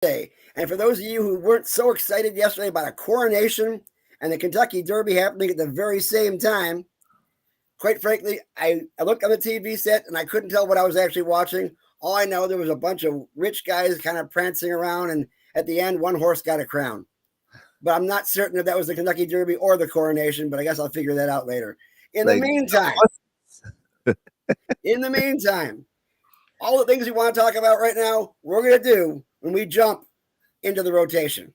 Day. And for those of you who weren't so excited yesterday about a coronation and the Kentucky Derby happening at the very same time, quite frankly, I looked on the TV set and I couldn't tell what I was actually watching. All I know, there was a bunch of rich guys kind of prancing around, and at the end, one horse got a crown. But I'm not certain if that was the Kentucky Derby or the coronation, but I guess I'll figure that out later. In the meantime, all the things we want to talk about right now, we're going to do when we jump into the rotation.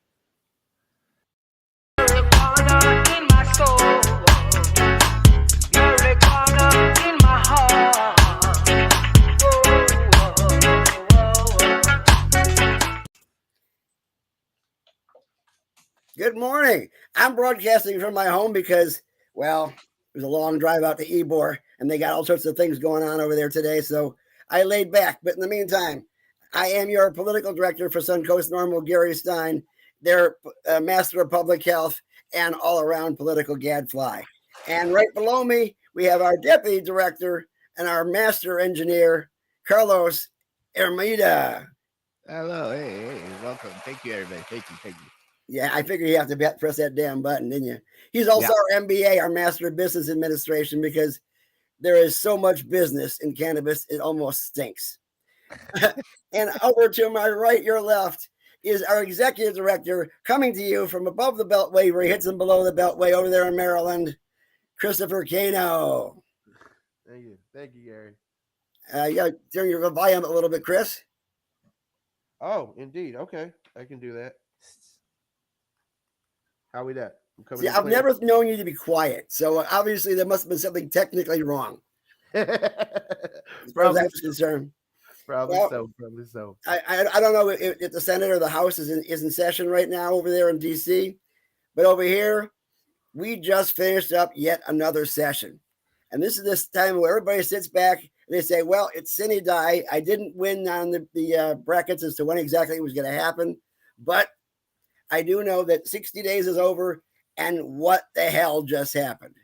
Good morning. I'm broadcasting from my home because, well, it was a long drive out to Ybor, and they got all sorts of things going on over there today, so I laid back. But in the meantime, I am your political director for Suncoast Normal, Gary Stein, their master of public health and all-around political gadfly. And right below me, we have our deputy director and our master engineer, Carlos Ermida. Hello, hey, welcome. Thank you, everybody. Thank you. Yeah, I figured you have to press that damn button, didn't you? He's also our MBA, our Master of Business Administration, because there is so much business in cannabis, it almost stinks. And over to my right, your left, is our executive director coming to you from above the Beltway, where he hits him below the Beltway over there in Maryland, Christopher Cano. Thank you, Gary. You got to turn your volume a little bit, Chris. Oh, indeed. Okay, I can do that. How we that? See, I've never known you to be quiet, so obviously there must have been something technically wrong. As far as that's concerned. Probably so. I don't know if the Senate or the House is in session right now over there in D.C., but over here, we just finished up yet another session. And this is this time where everybody sits back and they say, well, it's sine die. I didn't win on the brackets as to when exactly it was going to happen, but I do know that 60 days is over, and what the hell just happened?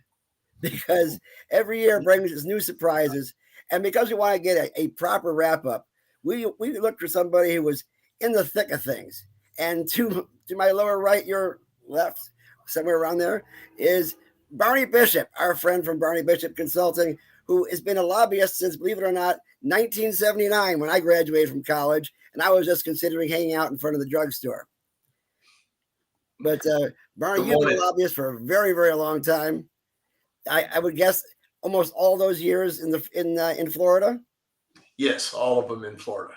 Because every year brings us new surprises, and because we want to get a proper wrap-up, we looked for somebody who was in the thick of things. And to my lower right, your left, somewhere around there, is Barney Bishop, our friend from Barney Bishop Consulting, who has been a lobbyist since, believe it or not, 1979 when I graduated from college, and I was just considering hanging out in front of the drugstore. But Barney, you've been a lobbyist for a very, very long time. I would guess almost all those years in Florida. Yes, all of them in Florida.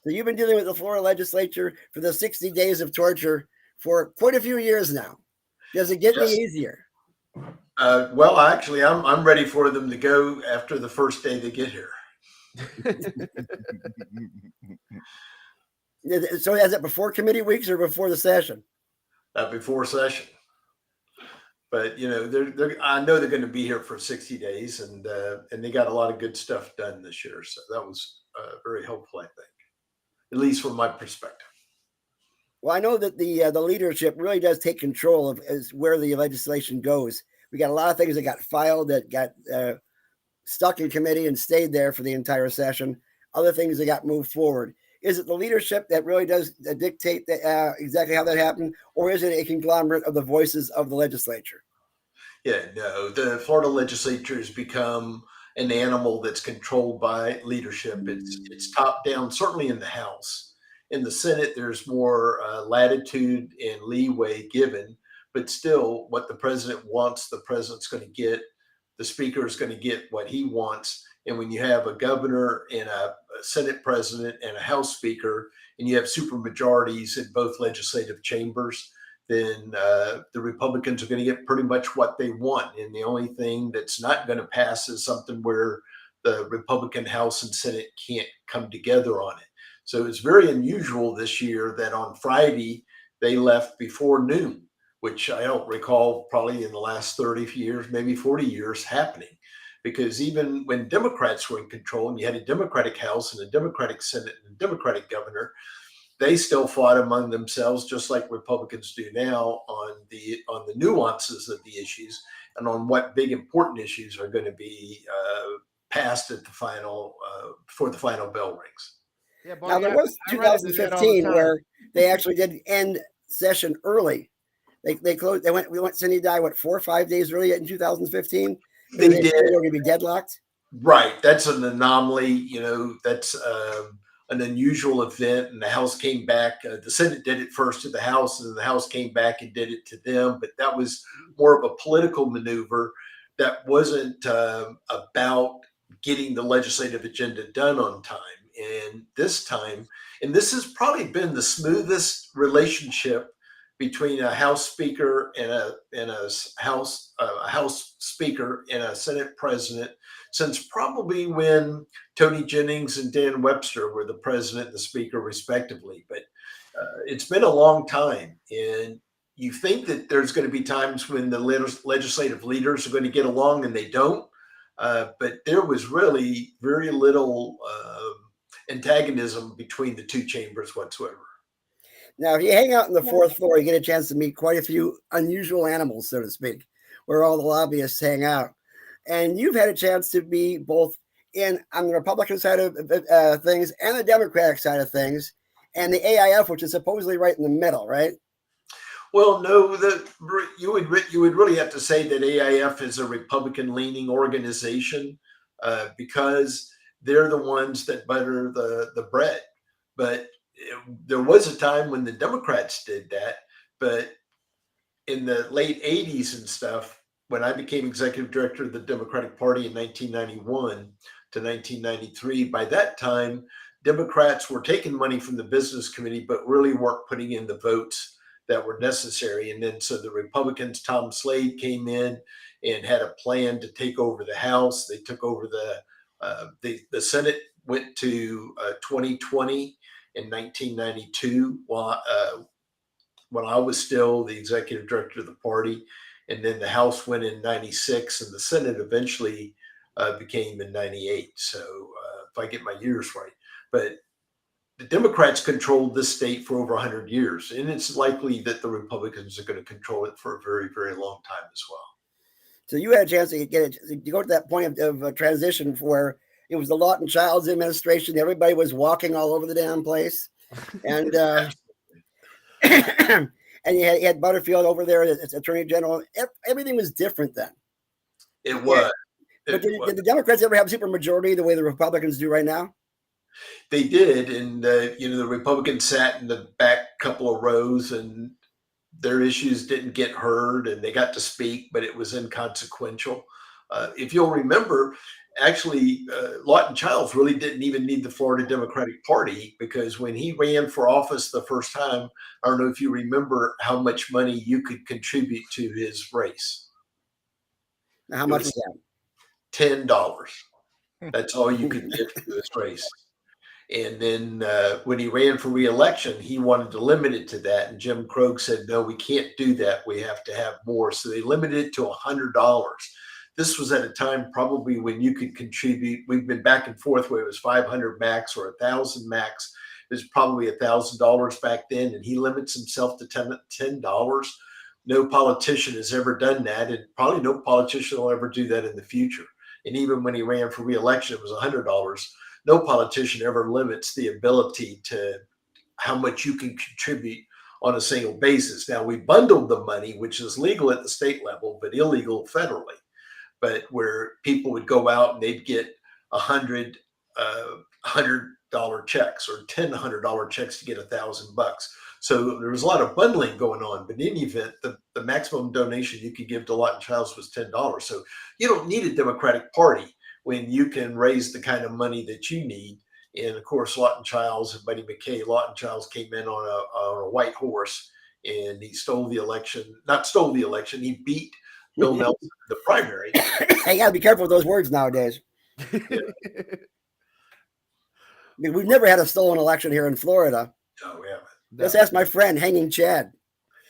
So you've been dealing with the Florida legislature for the 60 days of torture for quite a few years now. Does it get any easier? Well, actually, I'm ready for them to go after the first day they get here. So is it before committee weeks or before the session? Before session. But I know they're going to be here for 60 days, and they got a lot of good stuff done this year. So that was very helpful, I think, at least from my perspective. Well, I know that the leadership really does take control of where the legislation goes. We got a lot of things that got filed that got stuck in committee and stayed there for the entire session. Other things that got moved forward. Is it the leadership that really does dictate exactly how that happened, or is it a conglomerate of the voices of the legislature? Yeah, no, the Florida legislature has become an animal that's controlled by leadership. It's top down, certainly in the House. In the Senate, there's more latitude and leeway given, but still what the president wants, the president's going to get. The speaker is going to get what he wants. And when you have a governor and a Senate president and a House speaker, and you have super majorities in both legislative chambers, then the Republicans are going to get pretty much what they want. And the only thing that's not going to pass is something where the Republican House and Senate can't come together on it. So it's very unusual this year that on Friday they left before noon, which I don't recall probably in the last 30 years, maybe 40 years happening. Because even when Democrats were in control and you had a Democratic House and a Democratic Senate and a Democratic governor, they still fought among themselves, just like Republicans do now, on the nuances of the issues and on what big important issues are going to be passed at the final before the final bell rings. Yeah, Now Barney, there was I run into that all the 2015 time. where they actually did end session early. They closed. We went. Cindy died 4 or 5 days early in 2015 because They they did. were going to be deadlocked. Right. That's an anomaly. That's an unusual event. And the House came back. The Senate did it first to the House, and then the House came back and did it to them. But that was more of a political maneuver. That wasn't about getting the legislative agenda done on time. And this time, and this has probably been the smoothest relationship between a House Speaker and a House Speaker and a Senate President since probably when Tony Jennings and Dan Webster were the president and the speaker, respectively. But it's been a long time. And you think that there's going to be times when the legislative leaders are going to get along and they don't. But there was really very little antagonism between the two chambers whatsoever. Now, if you hang out on the fourth floor, you get a chance to meet quite a few unusual animals, so to speak, where all the lobbyists hang out. And you've had a chance to be both on the Republican side of things and the Democratic side of things, and the AIF, which is supposedly right in the middle, right? Well, no, you would really have to say that AIF is a Republican-leaning organization because they're the ones that butter the bread. But there was a time when the Democrats did that, but in the late 80s and stuff, when I became executive director of the Democratic Party in 1991 to 1993, by that time, Democrats were taking money from the business committee, but really weren't putting in the votes that were necessary. And then so the Republicans, Tom Slade came in and had a plan to take over the House. They took over the Senate, went to 2020 in 1992 when I was still the executive director of the party. And then the House went in 96 and the Senate eventually became in 98. So if I get my years right, but the Democrats controlled this state for over 100 years. And it's likely that the Republicans are going to control it for a very, very long time as well. So you had a chance to go to that point of transition where it was the Lawton Childs administration. Everybody was walking all over the damn place. And and you had Butterfield over there as Attorney General. Everything was different then. It was. But did the Democrats ever have a supermajority the way the Republicans do right now? They did. And, the Republicans sat in the back couple of rows and their issues didn't get heard and they got to speak, but it was inconsequential. If you'll remember, actually, Lawton Childs really didn't even need the Florida Democratic Party because when he ran for office the first time, I don't know if you remember how much money you could contribute to his race. Now, how much was that? $10. That's all you could give to his race. And then when he ran for re-election, he wanted to limit it to that. And Jim Krogh said, no, we can't do that. We have to have more. So they limited it to $100. This was at a time probably when you could contribute. We've been back and forth where it was 500 max or 1,000 max. It was probably $1,000 back then. And he limits himself to $10. No politician has ever done that. And probably no politician will ever do that in the future. And even when he ran for re-election, it was $100. No politician ever limits the ability to how much you can contribute on a single basis. Now, we bundled the money, which is legal at the state level, but illegal federally. But where people would go out and they'd get $100 checks or $1,000 checks to get $1,000. So there was a lot of bundling going on. But in any event, the maximum donation you could give to Lawton Childs was $10. So you don't need a Democratic Party when you can raise the kind of money that you need. And of course, Lawton Childs and Buddy McKay, Lawton Childs came in on a white horse and he not stole the election. He beat Bill Nelson in the primary. You got to be careful with those words nowadays. Yeah. I mean, we've never had a stolen election here in Florida. No, we haven't. Let's ask my friend, Hanging Chad.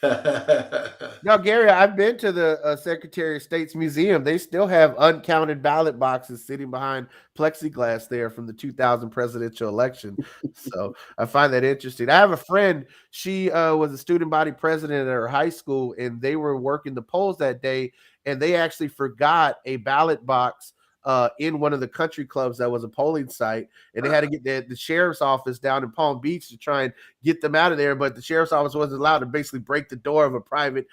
Now, Gary, I've been to the Secretary of State's museum. They still have uncounted ballot boxes sitting behind plexiglass there from the 2000 presidential election. So I find that interesting. I have a friend. She was a student body president at her high school, and they were working the polls that day, and they actually forgot a ballot box in one of the country clubs that was a polling site, and they had to get the sheriff's office down in Palm Beach to try and get them out of there. But the sheriff's office wasn't allowed to basically break the door of a private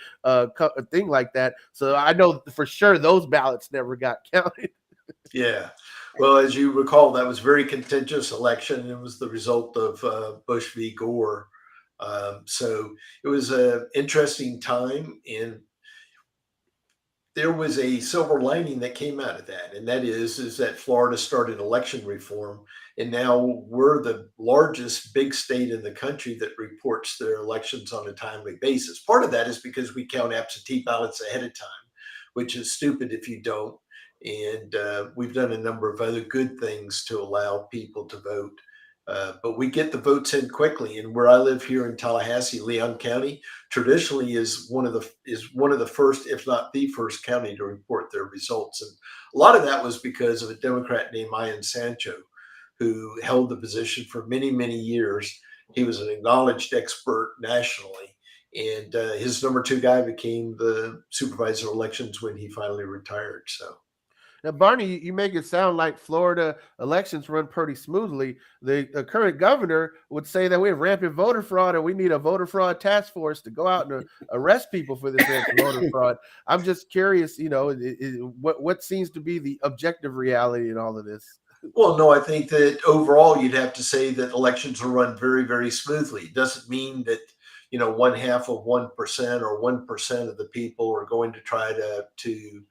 thing like that. So I know for sure those ballots never got counted. Yeah. Well, as you recall, that was a very contentious election. It was the result of Bush v. Gore. So it was an interesting time, and there was a silver lining that came out of that, and that is that Florida started election reform, and now we're the largest big state in the country that reports their elections on a timely basis. Part of that is because we count absentee ballots ahead of time, which is stupid if you don't. And we've done a number of other good things to allow people to vote. But we get the votes in quickly, and where I live here in Tallahassee, Leon County, traditionally is one of the first, if not the first, county to report their results. And a lot of that was because of a Democrat named Ian Sancho, who held the position for many, many years. He was an acknowledged expert nationally, and his number two guy became the supervisor of elections when he finally retired. So. Now, Barney, you make it sound like Florida elections run pretty smoothly. The current governor would say that we have rampant voter fraud and we need a voter fraud task force to go out and arrest people for this rampant voter fraud. I'm just curious, what seems to be the objective reality in all of this? Well, no, I think that overall you'd have to say that elections are run very, very smoothly. It doesn't mean that, 1/2 of 1% or 1% of the people are going to try to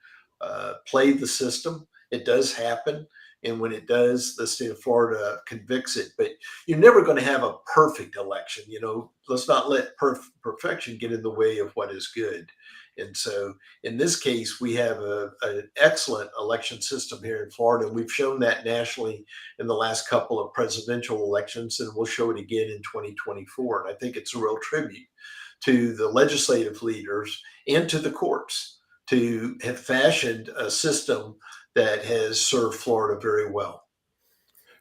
play the system. It does happen. And when it does, the state of Florida convicts it. But you're never going to have a perfect election. Let's not let perfection get in the way of what is good. And so in this case, we have an excellent election system here in Florida. We've shown that nationally in the last couple of presidential elections, and we'll show it again in 2024. And I think it's a real tribute to the legislative leaders and to the courts to have fashioned a system that has served Florida very well.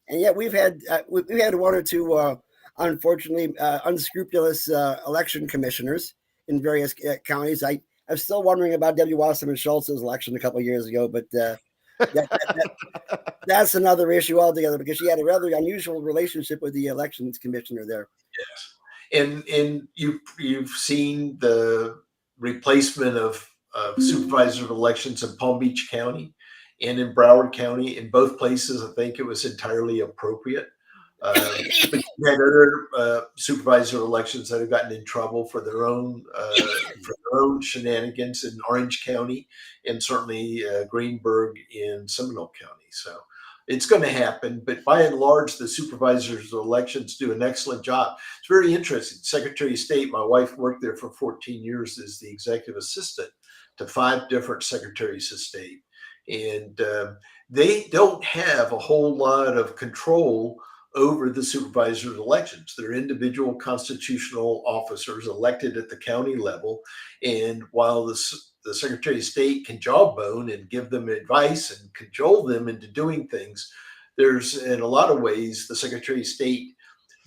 And yet we've had one or two, unfortunately, unscrupulous election commissioners in various counties. I'm still wondering about Debbie Wasserman Schultz's election a couple of years ago, but that's another issue altogether because she had a rather unusual relationship with the elections commissioner there. Yes, and you've seen the replacement of supervisor of elections in Palm Beach County and in Broward County. In both places, I think it was entirely appropriate. But you had other supervisor elections that have gotten in trouble for their own shenanigans in Orange County, and certainly Greenberg in Seminole County. So it's going to happen. But by and large, the supervisors of elections do an excellent job. It's very interesting. Secretary of State, my wife worked there for 14 years as the executive assistant to 5 different secretaries of state. And they don't have a whole lot of control over the supervisors of elections. They're individual constitutional officers elected at the county level. And while the Secretary of State can jawbone and give them advice and cajole them into doing things, there's, in a lot of ways, the Secretary of State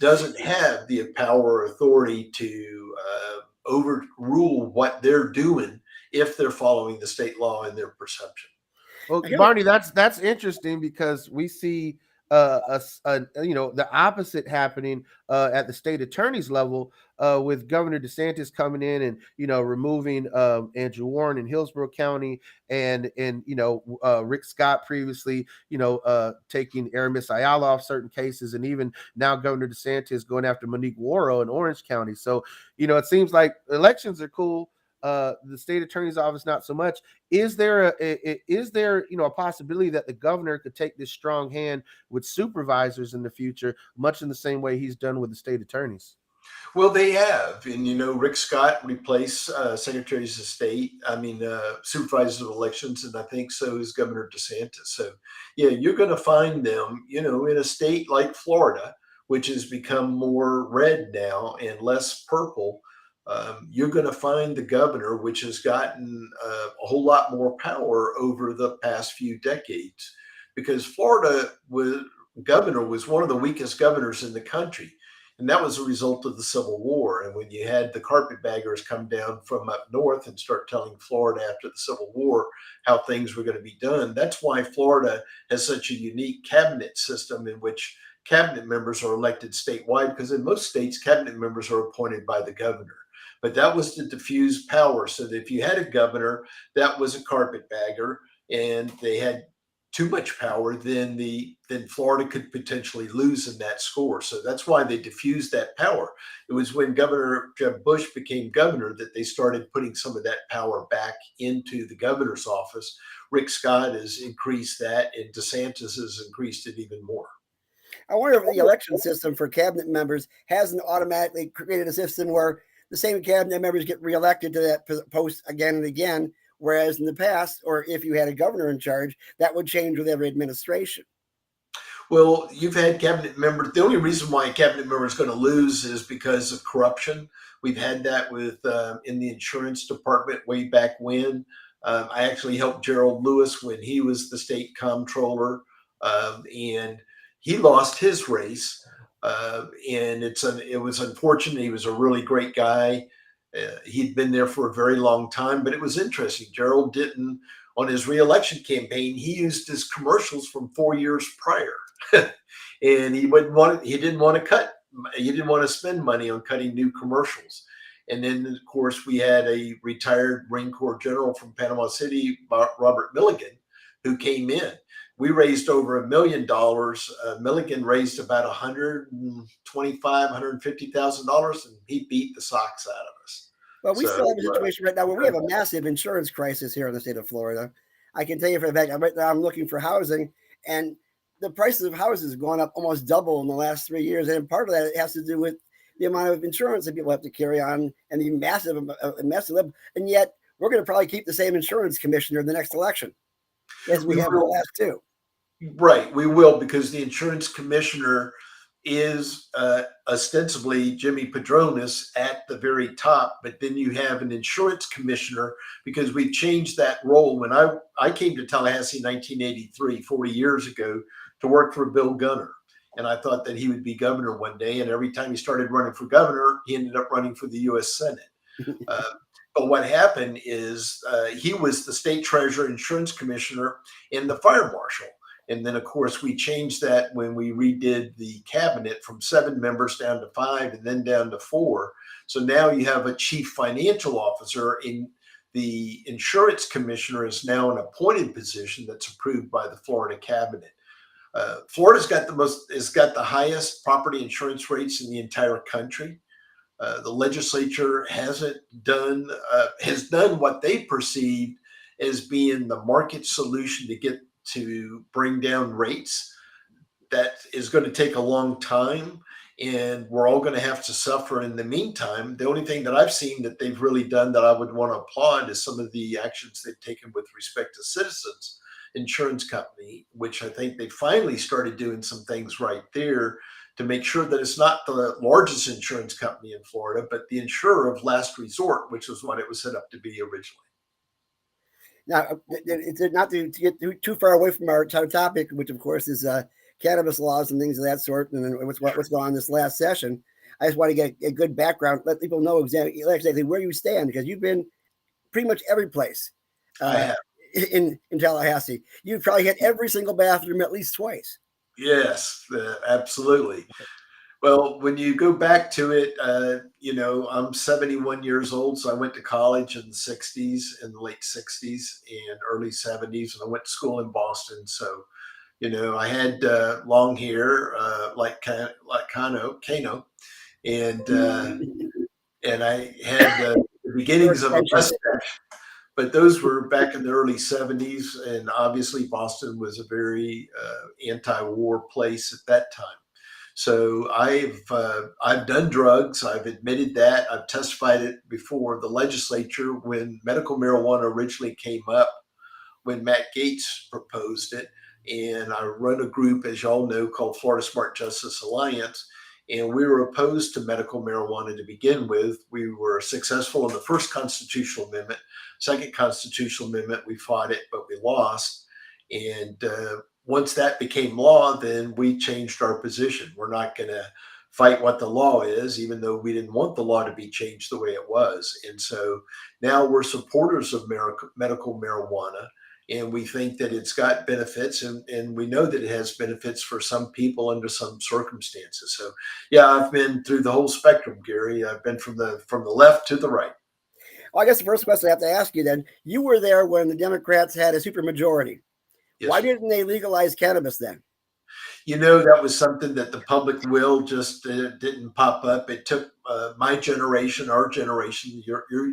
doesn't have the power or authority to overrule what they're doing if they're following the state law in their perception. Well, Barney, that's interesting because we see the opposite happening at the state attorney's level with Governor DeSantis coming in and removing Andrew Warren in Hillsborough County and Rick Scott previously taking Aramis Ayala off certain cases, and even now Governor DeSantis going after Monique Waro in Orange County. So it seems like elections are cool. The state attorney's office not so much. Is there a possibility that the governor could take this strong hand with supervisors in the future, much in the same way he's done with the state attorneys? Well, they have, and Rick Scott replaced secretaries of state. Supervisors of elections, and I think so is Governor DeSantis. So, yeah, you're going to find them, in a state like Florida, which has become more red now and less purple. You're going to find the governor, which has gotten a whole lot more power over the past few decades, because Florida governor was one of the weakest governors in the country. And that was a result of the Civil War. And when you had the carpetbaggers come down from up north and start telling Florida after the Civil War how things were going to be done, that's why Florida has such a unique cabinet system in which cabinet members are elected statewide, because in most states, cabinet members are appointed by the governor. But that was to diffuse power, so that if you had a governor that was a carpetbagger and they had too much power, then Florida could potentially lose in that score. So that's why they diffused that power. It was when Governor Jeb Bush became governor that they started putting some of that power back into the governor's office. Rick Scott has increased that, and DeSantis has increased it even more. I wonder if the election system for cabinet members hasn't automatically created a system where the same cabinet members get reelected to that post again and again, whereas in the past, or if you had a governor in charge, that would change with every administration. Well, you've had cabinet members. The only reason why a cabinet member is going to lose is because of corruption. We've had that with in the insurance department way back when. I actually helped Gerald Lewis when he was the state comptroller, and he lost his race. And it was unfortunate. He was a really great guy. He'd been there for a very long time, but it was interesting. Gerald didn't, on his reelection campaign, he used his commercials from 4 years prior. And he didn't want to spend money on cutting new commercials. And then, of course, we had a retired Marine Corps general from Panama City, Robert Milligan, who came in. We raised over $1 million. Milligan raised about $150,000, and he beat the socks out of us. Well, we still have a situation right now where we have a massive insurance crisis here in the state of Florida. I can tell you for a fact, right now I'm looking for housing, and the prices of houses have gone up almost double in the last 3 years. And part of that has to do with the amount of insurance that people have to carry on and the massive. And yet we're going to probably keep the same insurance commissioner in the next election as we have in the last two. Right, we will, because the insurance commissioner is ostensibly Jimmy Padronis at the very top, but then you have an insurance commissioner, because we've changed that role. When I came to Tallahassee in 1983, 40 years ago, to work for Bill Gunner, and I thought that he would be governor one day, and every time he started running for governor, he ended up running for the U.S. Senate. But what happened is he was the state treasurer, insurance commissioner, and the fire marshal. And then, of course, we changed that when we redid the cabinet from 7 members down to 5 and then down to 4. So now you have a chief financial officer, and the insurance commissioner is now an appointed position that's approved by the Florida cabinet. Florida's got the highest property insurance rates in the entire country. The legislature has done what they perceived as being the market solution to bring down rates. That is going to take a long time, and we're all going to have to suffer in the meantime. The only thing that I've seen that they've really done that I would want to applaud is some of the actions they've taken with respect to Citizens Insurance Company, which I think they finally started doing some things right there to make sure that it's not the largest insurance company in Florida, but the insurer of last resort, which was what it was set up to be originally. Now, it's not to get too far away from our topic, which of course is cannabis laws and things of that sort, and what's going on this last session. I just want to get a good background, let people know exactly where you stand, because you've been pretty much every place in Tallahassee. You've probably hit every single bathroom at least twice. Yes, absolutely. Well, when you go back to it, I'm 71 years old, so I went to college in the 60s, in the late 60s and early 70s, and I went to school in Boston. So, I had long hair, like Kano, and I had the beginnings of a mustache. But those were back in the early 70s, and obviously Boston was a very anti-war place at that time. So I've done drugs. I've admitted that. I've testified it before the legislature when medical marijuana originally came up, when Matt Gaetz proposed it. And I run a group, as y'all know, called Florida Smart Justice Alliance. And we were opposed to medical marijuana to begin with. We were successful in the first constitutional amendment. Second constitutional amendment, we fought it, but we lost. And once that became law, then we changed our position. We're not going to fight what the law is, even though we didn't want the law to be changed the way it was. And so now we're supporters of medical marijuana. And we think that it's got benefits, and we know that it has benefits for some people under some circumstances. So, yeah, I've been through the whole spectrum, Gary. I've been from the left to the right. Well, I guess the first question I have to ask you then, you were there when the Democrats had a supermajority. Yes. Why didn't they legalize cannabis then? That was something that the public will just didn't pop up. It took my generation, our generation,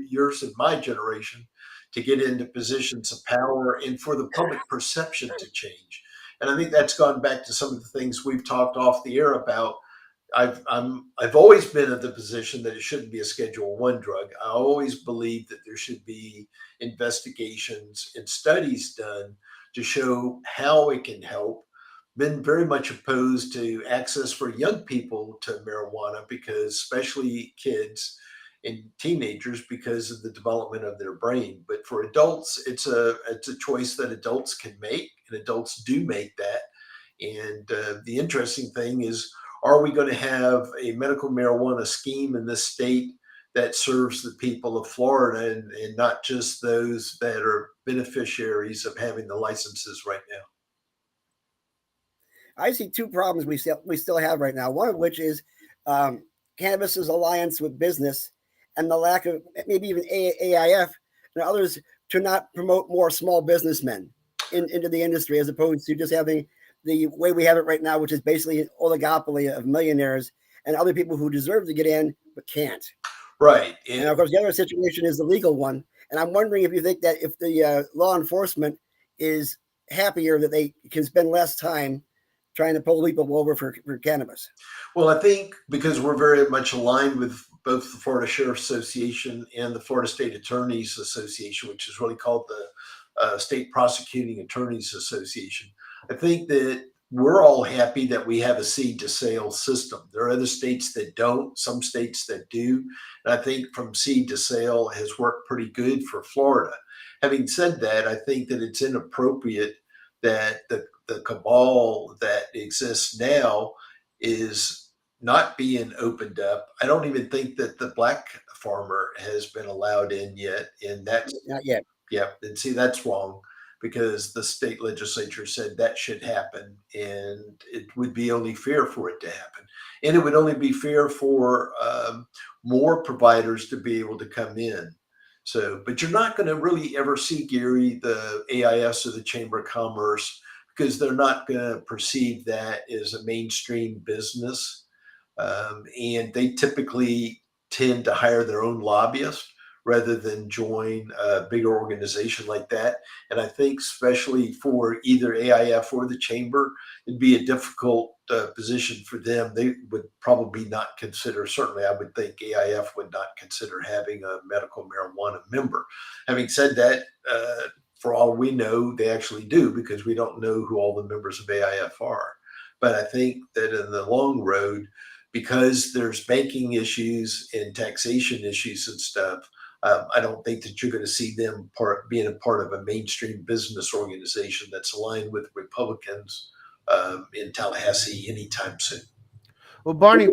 yours and my generation to get into positions of power and for the public perception to change. And I think that's gone back to some of the things we've talked off the air about. I've always been of the position that it shouldn't be a Schedule I drug. I always believe that there should be investigations and studies done to show how it can help. Been very much opposed to access for young people to marijuana, because especially kids and teenagers, because of the development of their brain. But for adults, it's a choice that adults can make, and adults do make that. And the interesting thing is, are we going to have a medical marijuana scheme in this state that serves the people of Florida and not just those that are beneficiaries of having the licenses right now? I see two problems we still have right now. One of which is cannabis's alliance with business and the lack of maybe even AIF and others to not promote more small businessmen into the industry, as opposed to just having the way we have it right now, which is basically an oligopoly of millionaires and other people who deserve to get in but can't. Right. And of course, the other situation is the legal one. And I'm wondering if you think that if the law enforcement is happier that they can spend less time trying to pull people over for cannabis. Well, I think because we're very much aligned with both the Florida Sheriff's Association and the Florida State Attorneys Association, which is really called the State Prosecuting Attorneys Association, I think that we're all happy that we have a seed to sale system. There are other states that don't, some states that do. And I think from seed to sale has worked pretty good for Florida. Having said that, I think that it's inappropriate that the cabal that exists now is not being opened up. I don't even think that the black farmer has been allowed in yet. And that's not yet. Yeah. And see, that's wrong, because the state legislature said that should happen, and it would be only fair for it to happen. And it would only be fair for more providers to be able to come in. So, but you're not going to really ever see, Gary, the AIS or the Chamber of Commerce, because they're not going to perceive that as a mainstream business. And they typically tend to hire their own lobbyists rather than join a bigger organization like that. And I think especially for either AIF or the Chamber, it'd be a difficult position for them. They would probably not consider, certainly I would think AIF would not consider having a medical marijuana member. Having said that, for all we know, they actually do, because we don't know who all the members of AIF are. But I think that in the long road, because there's banking issues and taxation issues and stuff, I don't think that you're going to see them being a part of a mainstream business organization that's aligned with Republicans in Tallahassee anytime soon. Well, Barney,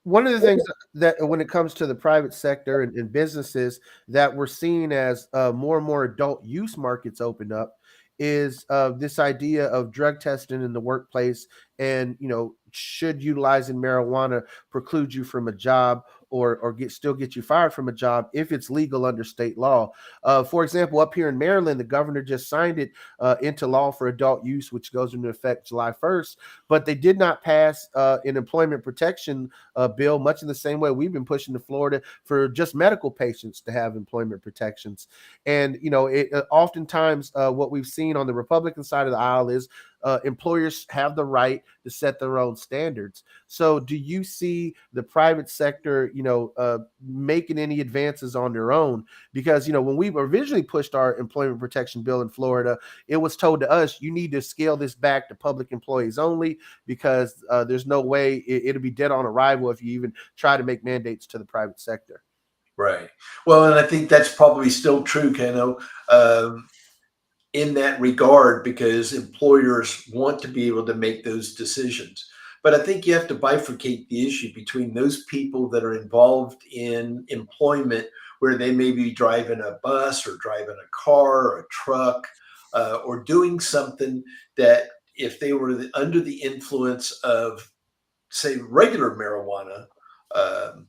one of the things that when it comes to the private sector and businesses that we're seeing as more and more adult use markets open up is this idea of drug testing in the workplace, and should utilizing marijuana preclude you from a job or still get you fired from a job if it's legal under state law. For example, up here in Maryland, the governor just signed it into law for adult use, which goes into effect July 1st. But they did not pass an employment protection bill, much in the same way we've been pushing to Florida for just medical patients to have employment protections. And, oftentimes what we've seen on the Republican side of the aisle is employers have the right to set their own standards. So do you see the private sector, making any advances on their own? Because, when we originally pushed our employment protection bill in Florida, it was told to us, you need to scale this back to public employees only, because there's no way it'll be dead on arrival if you even try to make mandates to the private sector. Right. Well, and I think that's probably still true, Keno. In that regard, because employers want to be able to make those decisions. But I think you have to bifurcate the issue between those people that are involved in employment where they may be driving a bus or driving a car or a truck, or doing something that if they were under the influence of, say, regular marijuana, um,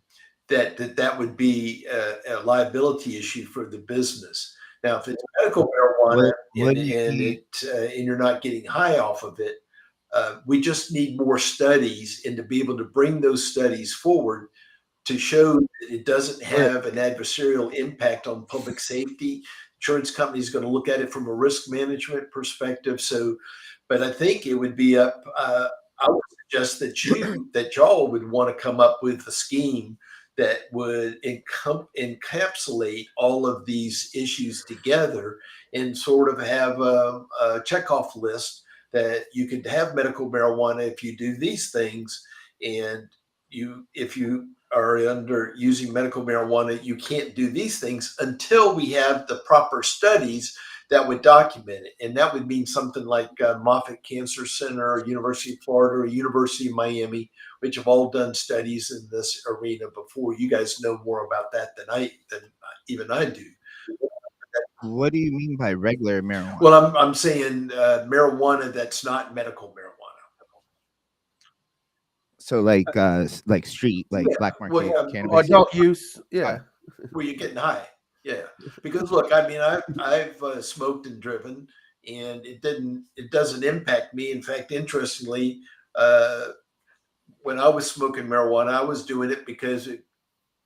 that would be a liability issue for the business. Now, if it's medical marijuana What do and you're not getting high off of it, we just need more studies and to be able to bring those studies forward to show that it doesn't have an adversarial impact on public safety. Insurance companies going to look at it from a risk management perspective. So, but I think it would be up. I would suggest that y'all would want to come up with a scheme that would encapsulate all of these issues together and sort of have a checkoff list that you could have medical marijuana if you do these things, and if you are under using medical marijuana, you can't do these things until we have the proper studies that would document it. And that would mean something like Moffitt Cancer Center, University of Florida, or University of Miami, which have all done studies in this arena before. You guys know more about that than even I do. What do you mean by regular marijuana? Well, I'm saying marijuana that's not medical marijuana. So like street, like black market cannabis, adult use, yeah. Where you're getting high, yeah. Because look, I mean, I've smoked and driven, and it doesn't impact me. In fact, interestingly, when I was smoking marijuana, I was doing it because a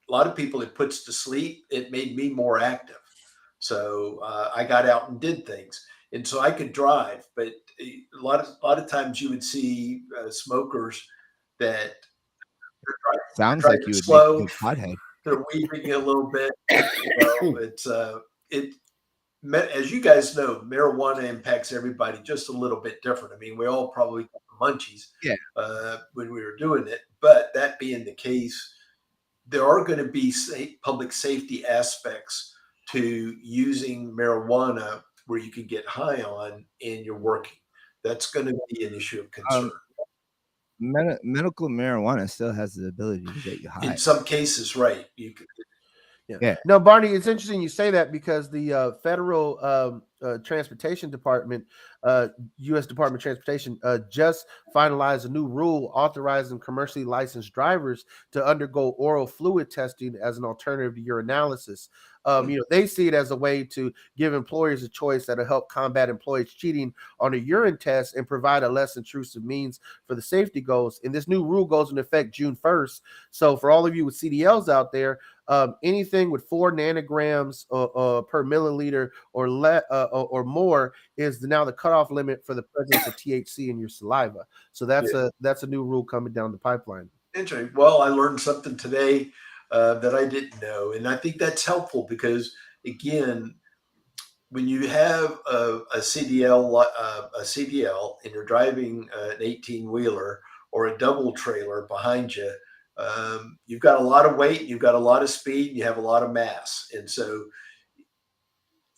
lot of people it puts to sleep. It made me more active, so I got out and did things, and so I could drive. But a lot of times you would see smokers that sounds like you would slow. make a pothead. They're weaving a little bit. It's as you guys know, marijuana impacts everybody just a little bit different. I mean, we all probably got the munchies when we were doing it. But that being the case, there are going to be public safety aspects to using marijuana where you can get high on and you're working. That's going to be an issue of concern. Medical marijuana still has the ability to get you high. In some cases, right. You could. Yeah. No, Barney, it's interesting you say that because the federal transportation department, U.S. Department of Transportation, just finalized a new rule authorizing commercially licensed drivers to undergo oral fluid testing as an alternative to urinalysis. They see it as a way to give employers a choice that'll help combat employees cheating on a urine test and provide a less intrusive means for the safety goals. And this new rule goes into effect June 1st. So for all of you with CDLs out there, anything with 4 nanograms per milliliter or more is now the cutoff limit for the presence of THC in your saliva. So that's a new rule coming down the pipeline. Interesting. Well, I learned something today that I didn't know, and I think that's helpful because, again, when you have a CDL, and you're driving an 18-wheeler or a double trailer behind you, you've got a lot of weight, you've got a lot of speed, and you have a lot of mass, and so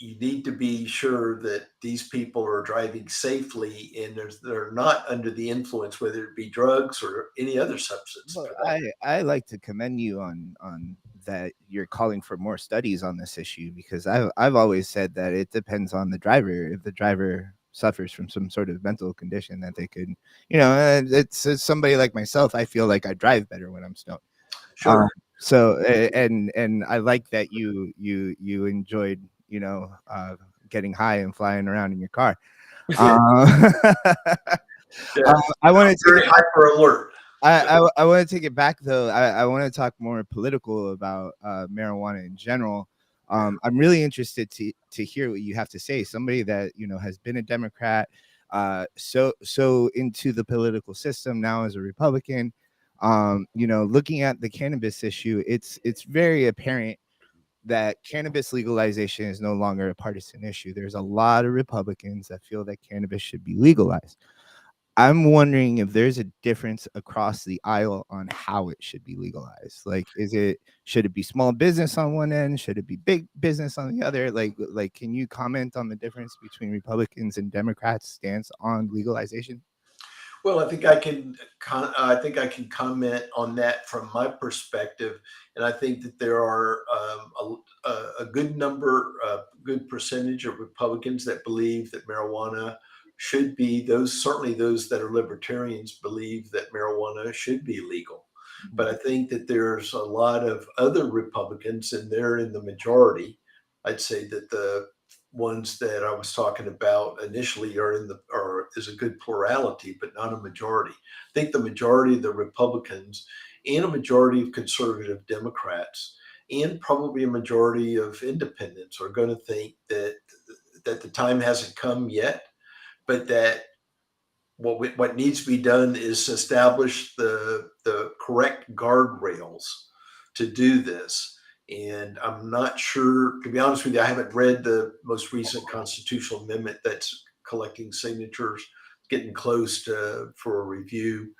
you need to be sure that these people are driving safely and they're not under the influence, whether it be drugs or any other substance. Well, I like to commend you on that you're calling for more studies on this issue, because I've always said that it depends on the driver. If the driver suffers from some sort of mental condition, that they could, it's somebody like myself. I feel like I drive better when I'm stoned. Sure. So and I like that you enjoyed getting high and flying around in your car. I want to very hyper alert. I want to take it back though. I want to talk more political about marijuana in general. I'm really interested to hear what you have to say. Somebody that has been a Democrat, so into the political system now as a Republican. Looking at the cannabis issue, it's very apparent that cannabis legalization is no longer a partisan issue. There's a lot of Republicans that feel that cannabis should be legalized. I'm wondering if there's a difference across the aisle on how it should be legalized. Like, should it be small business on one end? Should it be big business on the other? Like, can you comment on the difference between Republicans and Democrats' stance on legalization? Well, I think I can. I think I can comment on that from my perspective, and I think that there are a good number, a good percentage of Republicans that believe that marijuana should be. Those certainly those that are libertarians believe that marijuana should be legal. But I think that there's a lot of other Republicans, and they're in the majority. I'd say that the ones that I was talking about initially are in the are is a good plurality, but not a majority. I think the majority of the Republicans and a majority of conservative Democrats and probably a majority of independents are going to think that the time hasn't come yet, but that what needs to be done is establish the correct guardrails to do this. And I'm not sure, to be honest with you, I haven't read the most recent constitutional amendment that's collecting signatures, getting close to for a review.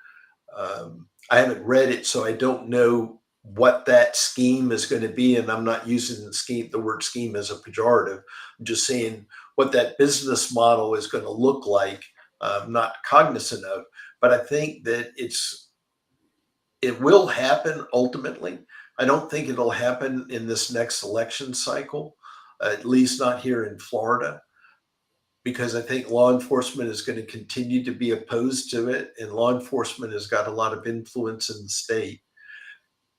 I haven't read it, so I don't know what that scheme is going to be. And I'm not using the word scheme as a pejorative. I'm just saying what that business model is going to look like. I'm not cognizant of, but I think that it will happen ultimately. I don't think it'll happen in this next election cycle, at least not here in Florida, because I think law enforcement is going to continue to be opposed to it, and law enforcement has got a lot of influence in the state.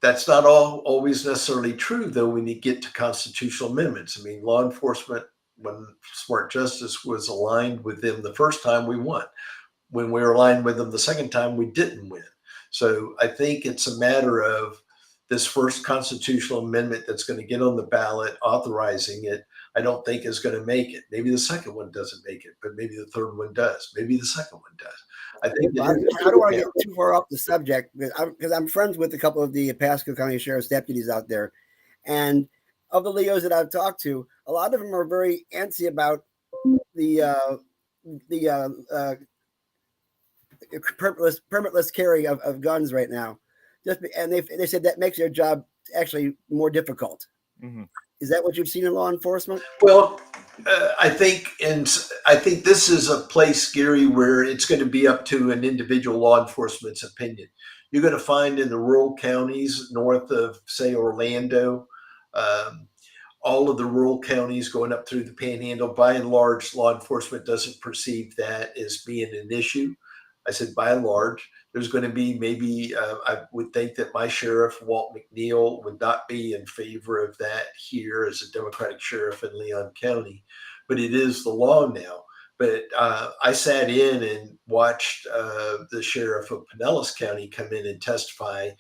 That's not always necessarily true, though, when you get to constitutional amendments. I mean, law enforcement, when Smart Justice was aligned with them the first time, we won. When we were aligned with them the second time, we didn't win. So I think it's a matter of this first constitutional amendment that's going to get on the ballot, authorizing it. I don't think is going to make it. Maybe the second one doesn't make it, but maybe the third one does. Maybe the second one does. I think I don't want to get too far off the subject because I'm friends with a couple of the Pasco County Sheriff's deputies out there, and of the Leos that I've talked to, a lot of them are very antsy about the permitless carry of guns right now. And they said that makes their job actually more difficult. Mm-hmm. Is that what you've seen in law enforcement? Well, I think this is a place, Gary, where it's going to be up to an individual law enforcement's opinion. You're going to find in the rural counties north of, say, Orlando, all of the rural counties going up through the Panhandle, by and large, law enforcement doesn't perceive that as being an issue. I said by and large. There's going to be maybe, I would think that my sheriff, Walt McNeil, would not be in favor of that here as a Democratic sheriff in Leon County, but it is the law now. But I sat in and watched the sheriff of Pinellas County come in and testify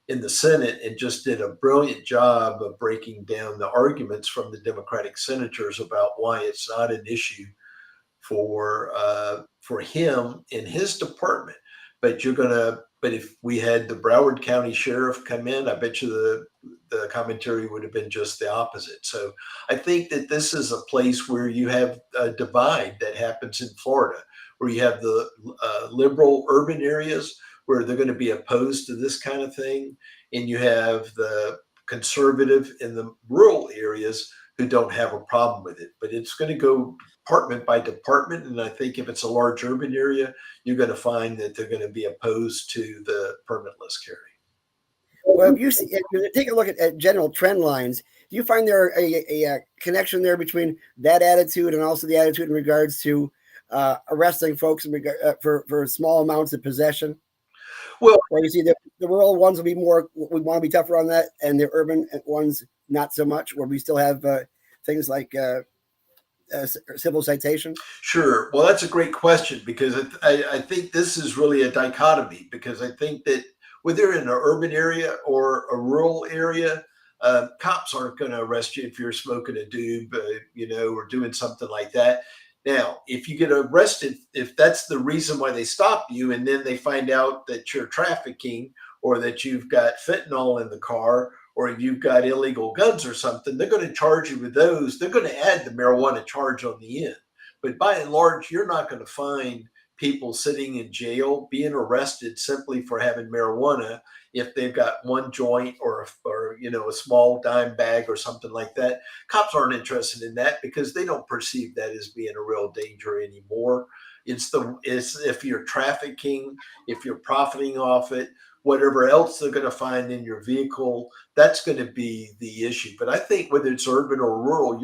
in the Senate and just did a brilliant job of breaking down the arguments from the Democratic senators about why it's not an issue for him in his department. But if we had the Broward County Sheriff come in, I bet you the commentary would have been just the opposite. So I think that this is a place where you have a divide that happens in Florida, where you have the liberal urban areas where they're going to be opposed to this kind of thing, and you have the conservative in the rural areas who don't have a problem with it. But it's going to go department by department. And I think if it's a large urban area, you're going to find that they're going to be opposed to the permitless carry. Well, if you take a look at general trend lines, do you find there a connection there between that attitude and also the attitude in regards to arresting folks for small amounts of possession? Well, where you see the rural ones will be more, we want to be tougher on that, and the urban ones not so much, where we still have things like civil citation? Sure. Well, that's a great question, because I think this is really a dichotomy, because I think that whether in an urban area or a rural area, cops aren't going to arrest you if you're smoking a doob, or doing something like that. Now, if you get arrested, if that's the reason why they stop you, and then they find out that you're trafficking, or that you've got fentanyl in the car, or you've got illegal guns or something, they're going to charge you with those. They're going to add the marijuana charge on the end. But by and large, you're not going to find people sitting in jail being arrested simply for having marijuana if they've got one joint or a small dime bag or something like that. Cops aren't interested in that because they don't perceive that as being a real danger anymore. It's if you're trafficking, if you're profiting off it, whatever else they're going to find in your vehicle, that's going to be the issue. But I think whether it's urban or rural,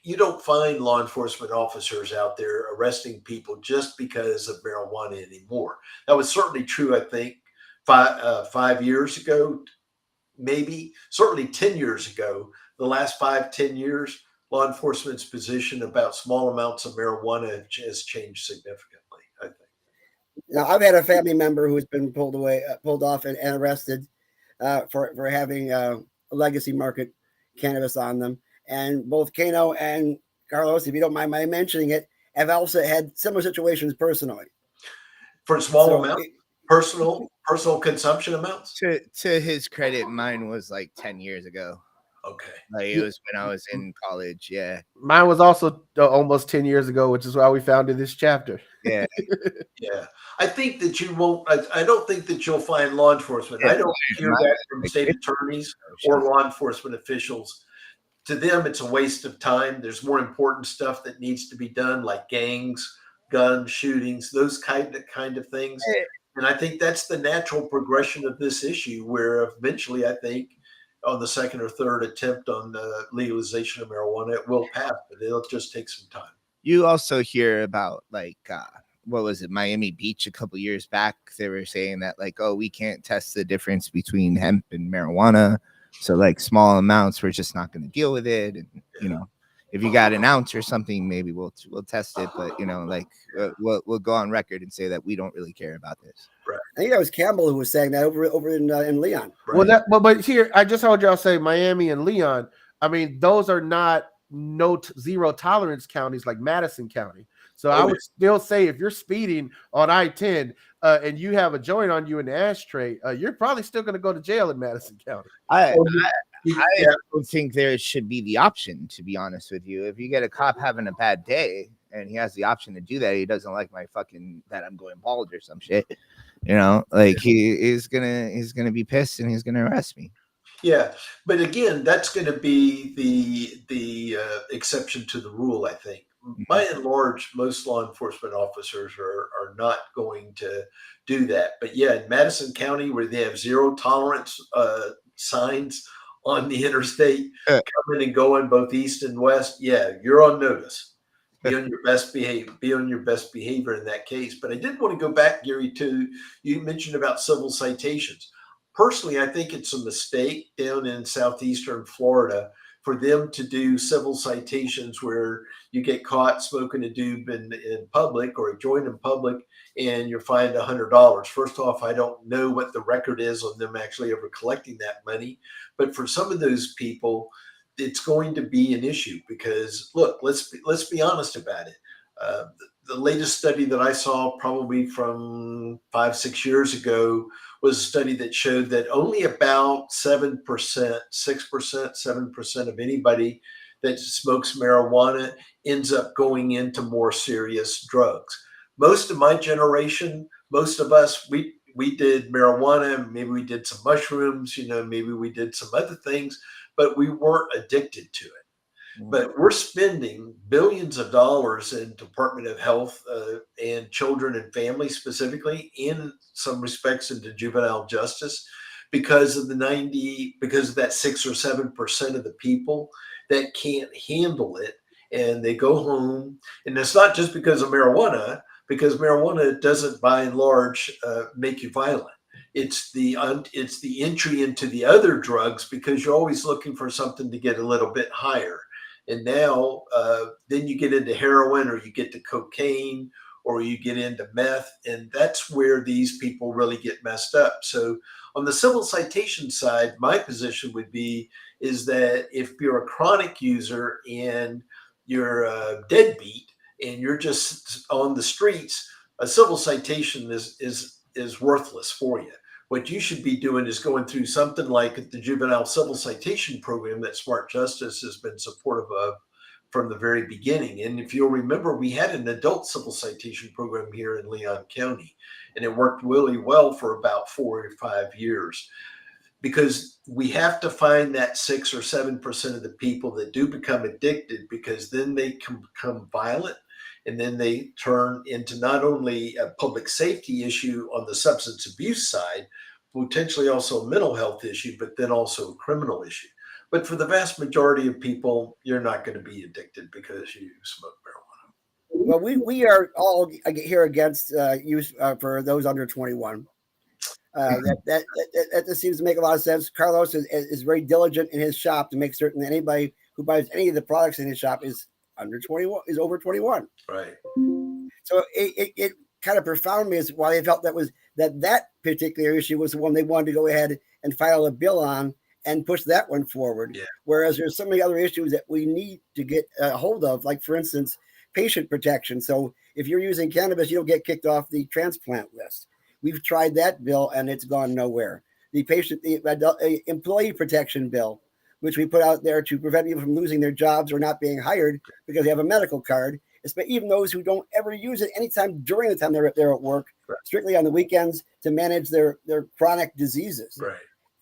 you don't find law enforcement officers out there arresting people just because of marijuana anymore. That was certainly true, I think, 5 years ago, maybe, certainly 10 years ago. The last 5-10 years, law enforcement's position about small amounts of marijuana has changed significantly, I think. Now, I've had a family member who's been pulled off and arrested for having legacy market cannabis on them. And both Kano and Carlos, if you don't mind my mentioning it, have also had similar situations personally. For small amounts, personal consumption amounts? To his credit, mine was like 10 years ago. Okay. Like it was when I was in college. Yeah. Mine was also almost 10 years ago, which is why we founded this chapter. Yeah. Yeah. I think that you won't, I don't think that you'll find law enforcement. I don't hear that from state attorneys or law enforcement officials. To them, it's a waste of time. There's more important stuff that needs to be done, like gangs, gun shootings, those kind of things. And I think that's the natural progression of this issue, where eventually, I think, on the second or third attempt on the legalization of marijuana, it will pass, but it'll just take some time. You also hear about like what was it, Miami Beach a couple years back? They were saying that like, oh, we can't test the difference between hemp and marijuana, so like small amounts, we're just not going to deal with it. And you know, if you got an ounce or something, maybe we'll test it. But you know, like we'll go on record and say that we don't really care about this. Right. I think that was Campbell who was saying that over in Leon. Right. Well, but here I just heard y'all say Miami and Leon. I mean, those are not zero tolerance counties like Madison County. So I would still say if you're speeding on I-10 and you have a joint on you in the ashtray, you're probably still going to go to jail in Madison County. I don't think there should be the option, to be honest with you. If you get a cop having a bad day and he has the option to do that, he doesn't like my fucking that I'm going bald or some shit. You know, like he's gonna be pissed and he's gonna arrest me. Yeah, but again, that's going to be the exception to the rule, I think. By and large, most law enforcement officers are not going to do that. But yeah, in Madison County, where they have zero tolerance signs on the interstate coming and going both east and west, yeah, you're on notice. Be on your best behavior. Be on your best behavior in that case. But I did want to go back, Gary, to you mentioned about civil citations. Personally, I think it's a mistake down in southeastern Florida for them to do civil citations where you get caught smoking a doob in public or a joint in public and you're fined $100. First off, I don't know what the record is on them actually ever collecting that money. But for some of those people, it's going to be an issue because, look, let's be honest about it. The latest study that I saw, probably from 5-6 years ago, was a study that showed that only about 7%, 6%, 7% of anybody that smokes marijuana ends up going into more serious drugs. Most of my generation, most of us, we did marijuana, maybe we did some mushrooms, maybe we did some other things, but we weren't addicted to it. But we're spending billions of dollars in Department of Health and Children and Families, specifically in some respects into juvenile justice, because of that 6 or 7% of the people that can't handle it, and they go home. And it's not just because of marijuana, because marijuana doesn't, by and large, make you violent. It's the entry into the other drugs, because you're always looking for something to get a little bit higher. And now, then you get into heroin, or you get to cocaine, or you get into meth, and that's where these people really get messed up. So on the civil citation side, my position would be is that if you're a chronic user and you're a deadbeat and you're just on the streets, a civil citation is worthless for you. What you should be doing is going through something like the juvenile civil citation program that Smart Justice has been supportive of from the very beginning. And if you'll remember, we had an adult civil citation program here in Leon County, and it worked really well for about 4 or 5 years, because we have to find that 6 or 7% of the people that do become addicted, because then they can become violent. and then they turn into not only a public safety issue on the substance abuse side, potentially also a mental health issue, but then also a criminal issue. But for the vast majority of people, you're not going to be addicted because you smoke marijuana. Well, we are all here against use for those under 21. That just seems to make a lot of sense. Carlos is very diligent in his shop to make certain that anybody who buys any of the products in his shop is under 21, is over 21. Right. So it kind of profound me as why they felt that particular issue was the one they wanted to go ahead and file a bill on and push that one forward. Yeah. Whereas there's so many other issues that we need to get a hold of, like, for instance, patient protection. So if you're using cannabis, you don't get kicked off the transplant list. We've tried that bill and it's gone nowhere. The employee protection bill, which we put out there to prevent people from losing their jobs or not being hired because they have a medical card, even those who don't ever use it anytime during the time they're at work, right, strictly on the weekends to manage their chronic diseases. Right.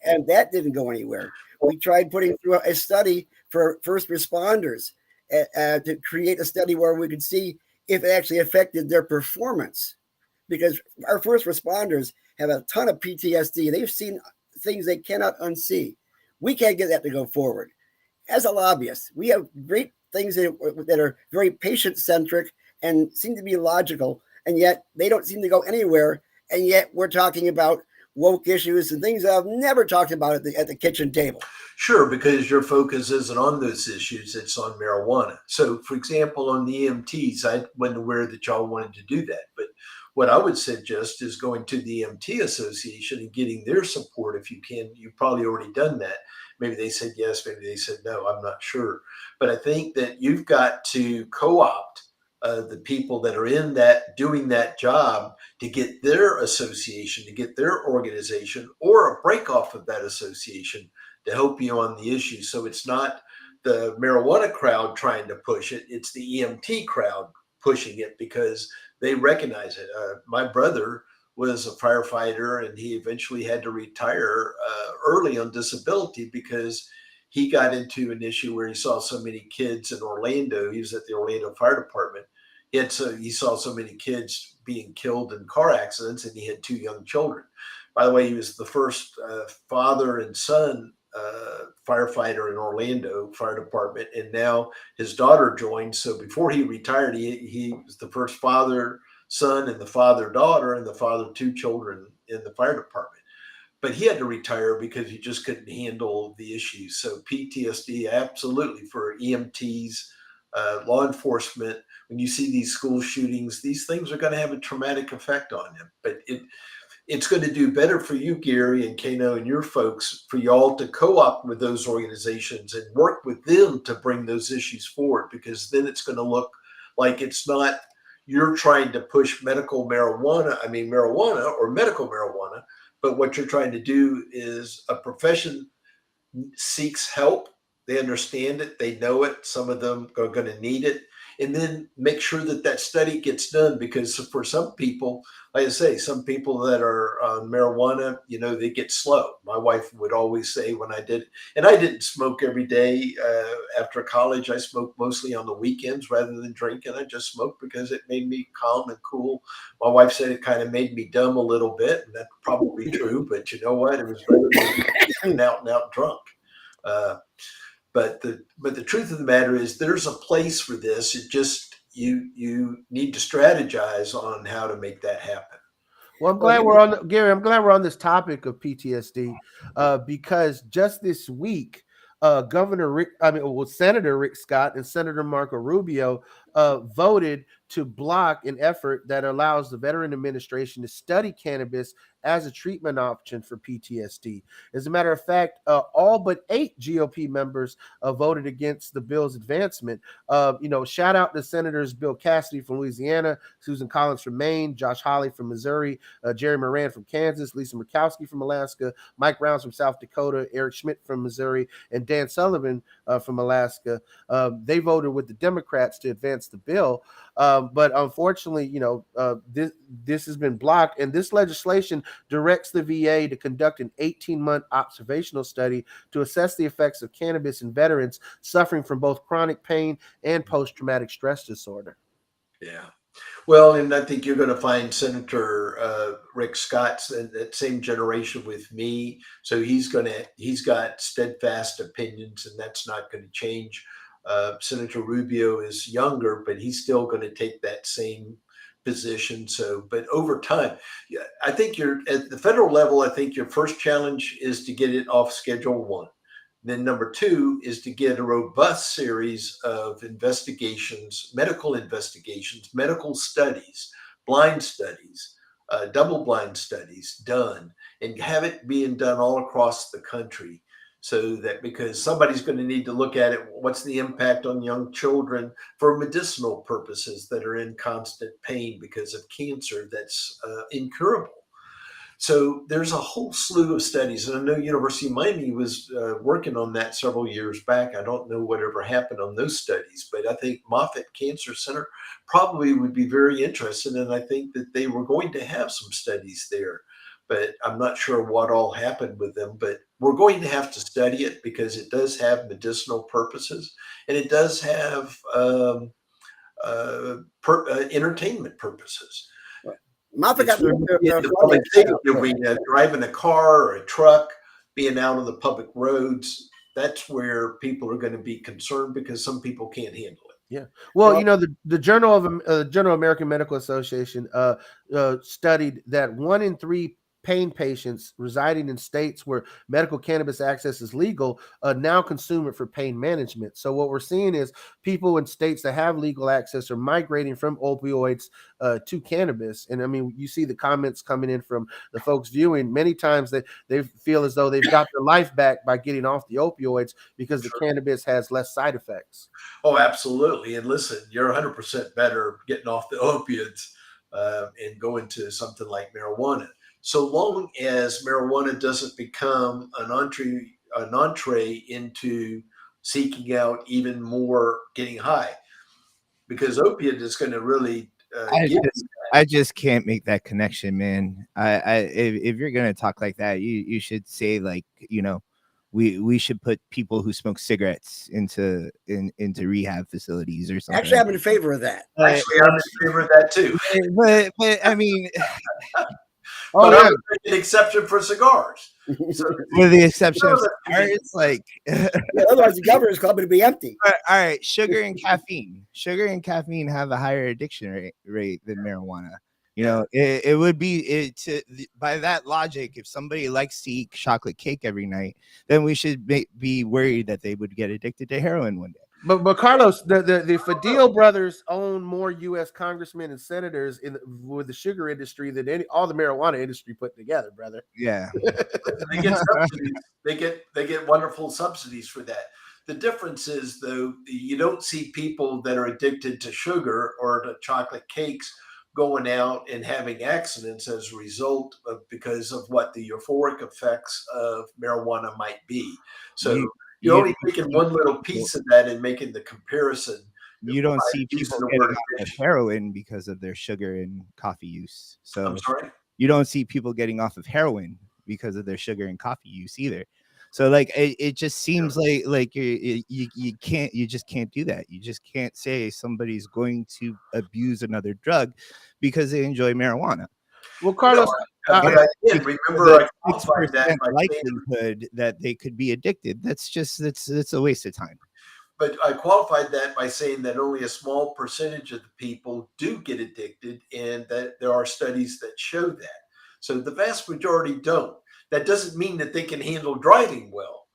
And that didn't go anywhere. We tried putting through a study for first responders to create a study where we could see if it actually affected their performance. Because our first responders have a ton of PTSD. They've seen things they cannot unsee. We can't get that to go forward. As a lobbyist, we have great things that are very patient-centric and seem to be logical, and yet they don't seem to go anywhere. And yet we're talking about woke issues and things that I've never talked about at the kitchen table. Sure, because your focus isn't on those issues, it's on marijuana. So, for example, on the EMTs, I wasn't aware that y'all wanted to do that. But what I would suggest is going to the EMT Association and getting their support if you can. You've probably already done that. Maybe they said yes, maybe they said no, I'm not sure. But I think that you've got to co-opt the people that are in that, doing that job, to get their association, to get their organization, or a break off of that association to help you on the issue. So it's not the marijuana crowd trying to push it, it's the EMT crowd pushing it because they recognize it. My brother was a firefighter and he eventually had to retire early on disability because he got into an issue where he saw so many kids in Orlando. He was at the Orlando Fire Department. He saw so many kids being killed in car accidents, and he had 2 young children. By the way, he was the first father and son firefighter in Orlando Fire Department, and now his daughter joined. So before he retired, he was the first father, son, and the father, daughter, and the father, 2 children in the fire department. But he had to retire because he just couldn't handle the issues. So PTSD, absolutely, for EMTs, law enforcement. When you see these school shootings, these things are going to have a traumatic effect on them. But it's going to do better for you, Gary and Kano and your folks, for y'all to co-op with those organizations and work with them to bring those issues forward, because then it's going to look like it's not you're trying to push marijuana or medical marijuana, but what you're trying to do is a profession seeks help. They understand it. They know it. Some of them are going to need it. And then make sure that study gets done, because for some people, like I say, some people that are on marijuana, they get slow. My wife would always say when I did, and I didn't smoke every day after college. I smoked mostly on the weekends rather than drinking. I just smoked because it made me calm and cool. My wife said it kind of made me dumb a little bit, and that's probably true. But you know what? It was better than out and out drunk. But the truth of the matter is there's a place for this. It just you need to strategize on how to make that happen. Well, I'm glad we're on this topic of PTSD because just this week, Senator Rick Scott and Senator Marco Rubio voted to block an effort that allows the Veteran Administration to study cannabis as a treatment option for PTSD. As a matter of fact, all but 8 GOP members voted against the bill's advancement. Shout out to Senators Bill Cassidy from Louisiana, Susan Collins from Maine, Josh Hawley from Missouri, Jerry Moran from Kansas, Lisa Murkowski from Alaska, Mike Rounds from South Dakota, Eric Schmidt from Missouri, and Dan Sullivan from Alaska. They voted with the Democrats to advance the bill. But unfortunately, this has been blocked, and this legislation directs the VA to conduct an 18-month observational study to assess the effects of cannabis in veterans suffering from both chronic pain and post-traumatic stress disorder. Yeah. Well, and I think you're going to find Senator Rick Scott's in that same generation with me. So he's got steadfast opinions, and that's not going to change. Senator Rubio is younger, but he's still going to take that same position. So, but over time, yeah, I think you're at the federal level. I think your first challenge is to get it off Schedule 1. Then number two is to get a robust series of investigations, medical studies, blind studies, double-blind studies done, and have it being done all across the country. So that because somebody's going to need to look at it, what's the impact on young children for medicinal purposes that are in constant pain because of cancer that's incurable. So there's a whole slew of studies, and I know University of Miami was working on that several years back. I don't know whatever happened on those studies, but I think Moffitt Cancer Center probably would be very interested, and I think that they were going to have some studies there, but I'm not sure what all happened with them. But we're going to have to study it because it does have medicinal purposes, and it does have entertainment purposes. Moffitt got The public safety, driving a car or a truck, being out on the public roads. That's where people are going to be concerned because some people can't handle it. Yeah. Well, the General American Medical Association studied that 1 in 3 pain patients residing in states where medical cannabis access is legal now consume it for pain management. So what we're seeing is people in states that have legal access are migrating from opioids to cannabis. And I mean, you see the comments coming in from the folks viewing. Many times they feel as though they've got their life back by getting off the opioids because the cannabis has less side effects. Oh, absolutely. And listen, you're 100% better getting off the opiates and going to something like marijuana. So long as marijuana doesn't become an entree into seeking out even more getting high, because opiate is going to really I just can't make that connection, man. If you're gonna talk like that, you should say like, we should put people who smoke cigarettes into rehab facilities or something. Actually, I'm in favor of that. Actually, I'm in favor of that too. But I mean, but I'm an exception for cigars. So, with the exception of cigars, like otherwise the governor's club would be empty. All right, sugar and caffeine have a higher addiction rate than marijuana. It would be by that logic, if somebody likes to eat chocolate cake every night, then we should be worried that they would get addicted to heroin one day. But Carlos, the Fadil brothers own more U.S. congressmen and senators with the sugar industry than all the marijuana industry put together, brother. Yeah, they get subsidies. They get wonderful subsidies for that. The difference is, though, you don't see people that are addicted to sugar or to chocolate cakes going out and having accidents as a result of because of what the euphoric effects of marijuana might be. So. You're only taking one little piece of that and making the comparison. You don't see people getting off of heroin because of their sugar and coffee use. So I'm sorry? You don't see people getting off of heroin because of their sugar and coffee use either. So like it just seems like you just can't do that. You just can't say somebody's going to abuse another drug because they enjoy marijuana. Well, Carlos, remember, I 6% likelihood that they could be addicted. It's a waste of time. But I qualified that by saying that only a small percentage of the people do get addicted, and that there are studies that show that. So the vast majority don't. That doesn't mean that they can handle driving well.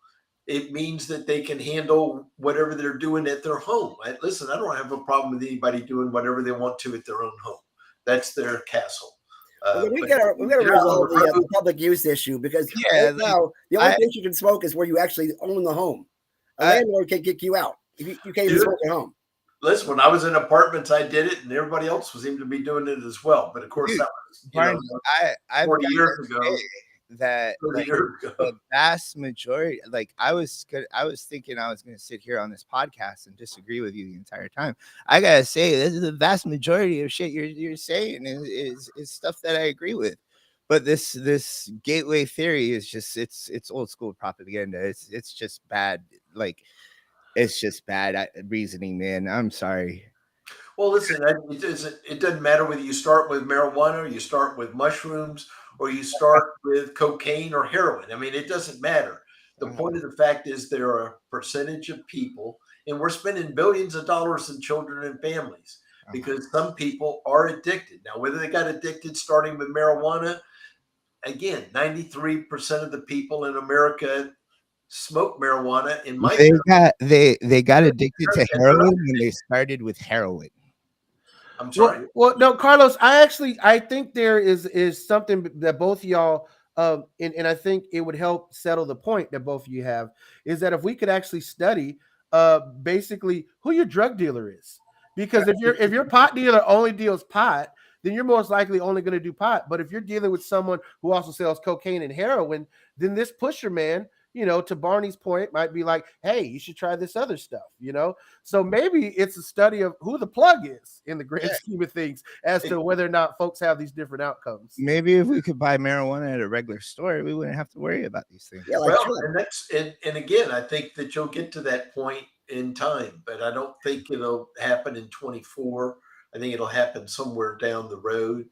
It means that they can handle whatever they're doing at their home. Listen, I don't have a problem with anybody doing whatever they want to at their own home. That's their castle. We got to resolve the public use issue because now the only place you can smoke is where you actually own the home. A landlord can kick you out if you can't even smoke at home. Listen, when I was in apartments, I did it, and everybody else seemed to be doing it as well. But of course, that was 40 years ago. That the vast majority, like I was thinking I was going to sit here on this podcast and disagree with you the entire time. I gotta say, this is the vast majority of shit you're saying is stuff that I agree with. But this gateway theory is just it's old school propaganda. It's just bad. Like it's just bad reasoning, man. I'm sorry. Well, listen, it doesn't matter whether you start with marijuana or you start with mushrooms or you start with cocaine or heroin. I mean, it doesn't matter. The point of the fact is there are a percentage of people, and we're spending billions of dollars in children and families because some people are addicted. Now, whether they got addicted starting with marijuana, again, 93% of the people in America smoke marijuana. In my They got addicted to heroin when they started with heroin. I'm sorry. Well, no, Carlos. I think there is something that both of y'all, and I think it would help settle the point that both of you have, is that if we could actually study, basically who your drug dealer is, because if your pot dealer only deals pot, then you're most likely only going to do pot. But if you're dealing with someone who also sells cocaine and heroin, then this pusher man, to Barney's point, might be like, hey, you should try this other stuff, So maybe it's a study of who the plug is in the grand scheme of things as to whether or not folks have these different outcomes. Maybe if we could buy marijuana at a regular store, we wouldn't have to worry about these things. Yeah, and again, I think that you'll get to that point in time, but I don't think it'll happen in 24. I think it'll happen somewhere down the road.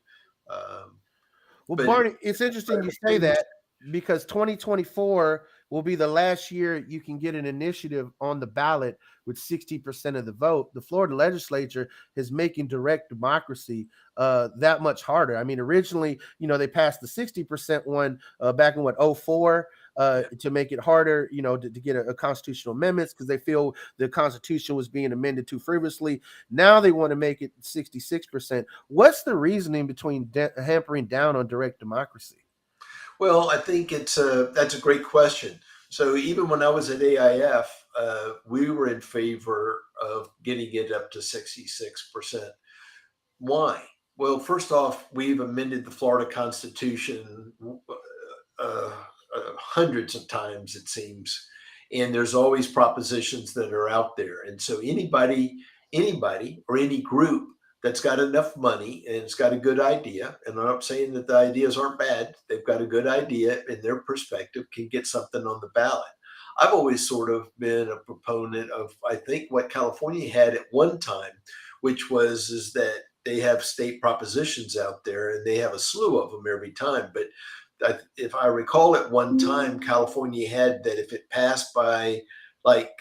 Barney, it's interesting you say that, because 2024 will be the last year you can get an initiative on the ballot with 60% of the vote. The Florida legislature is making direct democracy that much harder. I mean, originally, they passed the 60% one back in 2004 to make it harder, to get a constitutional amendments because they feel the Constitution was being amended too frivolously. Now they want to make it 66%. What's the reasoning between hampering down on direct democracy? Well, I think that's a great question. So even when I was at AIF, we were in favor of getting it up to 66%. Why? Well, first off, we've amended the Florida Constitution hundreds of times, it seems, and there's always propositions that are out there. And so anybody or any group that's got enough money and it's got a good idea, and I'm not saying that the ideas aren't bad, they've got a good idea in their perspective, can get something on the ballot. I've always sort of been a proponent of, I think, what California had at one time, which is that they have state propositions out there and they have a slew of them every time. But if I recall, at one time, California had that if it passed by like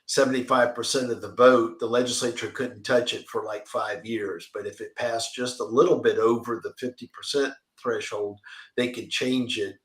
75% of the vote, the legislature couldn't touch it for like 5 years. But if it passed just a little bit over the 50% threshold, they could change it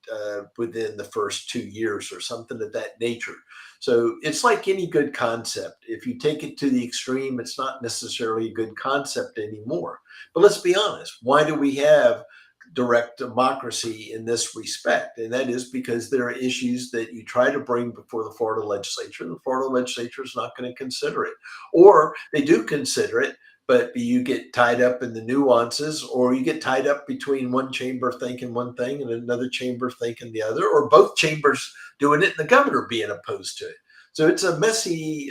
within the first 2 years or something of that nature. So it's like any good concept. If you take it to the extreme, it's not necessarily a good concept anymore. But let's be honest, why do we have direct democracy in this respect? And that is because there are issues that you try to bring before the Florida legislature. The Florida legislature is not going to consider it, or they do consider it, but you get tied up in the nuances, or you get tied up between one chamber thinking one thing and another chamber thinking the other, or both chambers doing it and the governor being opposed to it. So it's a messy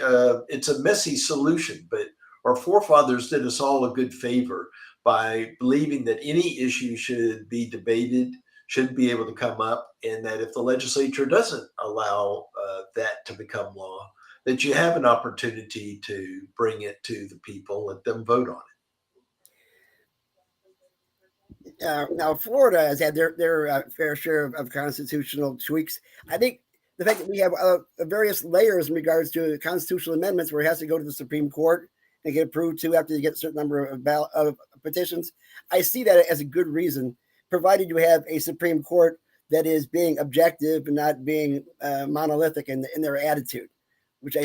solution, but our forefathers did us all a good favor by believing that any issue should be debated, should be able to come up, and that if the legislature doesn't allow that to become law, that you have an opportunity to bring it to the people, let them vote on it. Now, Florida has had their fair share of constitutional tweaks. I think the fact that we have various layers in regards to constitutional amendments where it has to go to the Supreme Court and get approved to after you get a certain number of petitions, I see that as a good reason, provided you have a Supreme Court that is being objective and not being monolithic in their attitude, which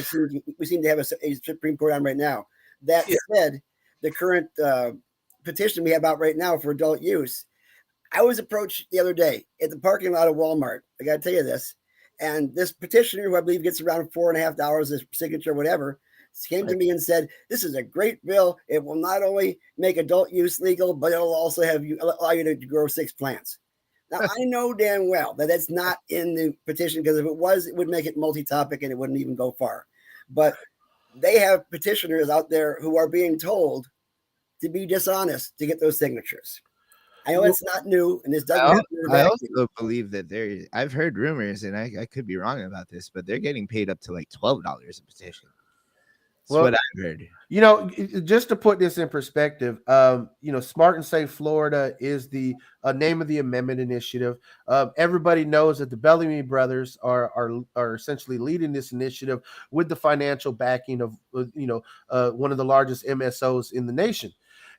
we seem to have a Supreme Court on right now. That said, the current petition we have out right now for adult use, I was approached the other day at the parking lot of Walmart. I got to tell you this. And this petitioner, who I believe gets around $4.50 a signature, whatever, came to me and said, this is a great bill. It will not only make adult use legal, but it'll also allow you to grow 6 plants. Now, I know damn well that that's not in the petition, because if it was, it would make it multi-topic and it wouldn't even go far. But they have petitioners out there who are being told to be dishonest to get those signatures. I know it's not new, and this doesn't happen. I also believe that I've heard rumors, and I could be wrong about this, but they're getting paid up to like $12 a petition. That's what I heard. Just to put this in perspective, Smart and Safe Florida is the name of the amendment initiative. Everybody knows that the Bellamy brothers are essentially leading this initiative with the financial backing of one of the largest MSOs in the nation.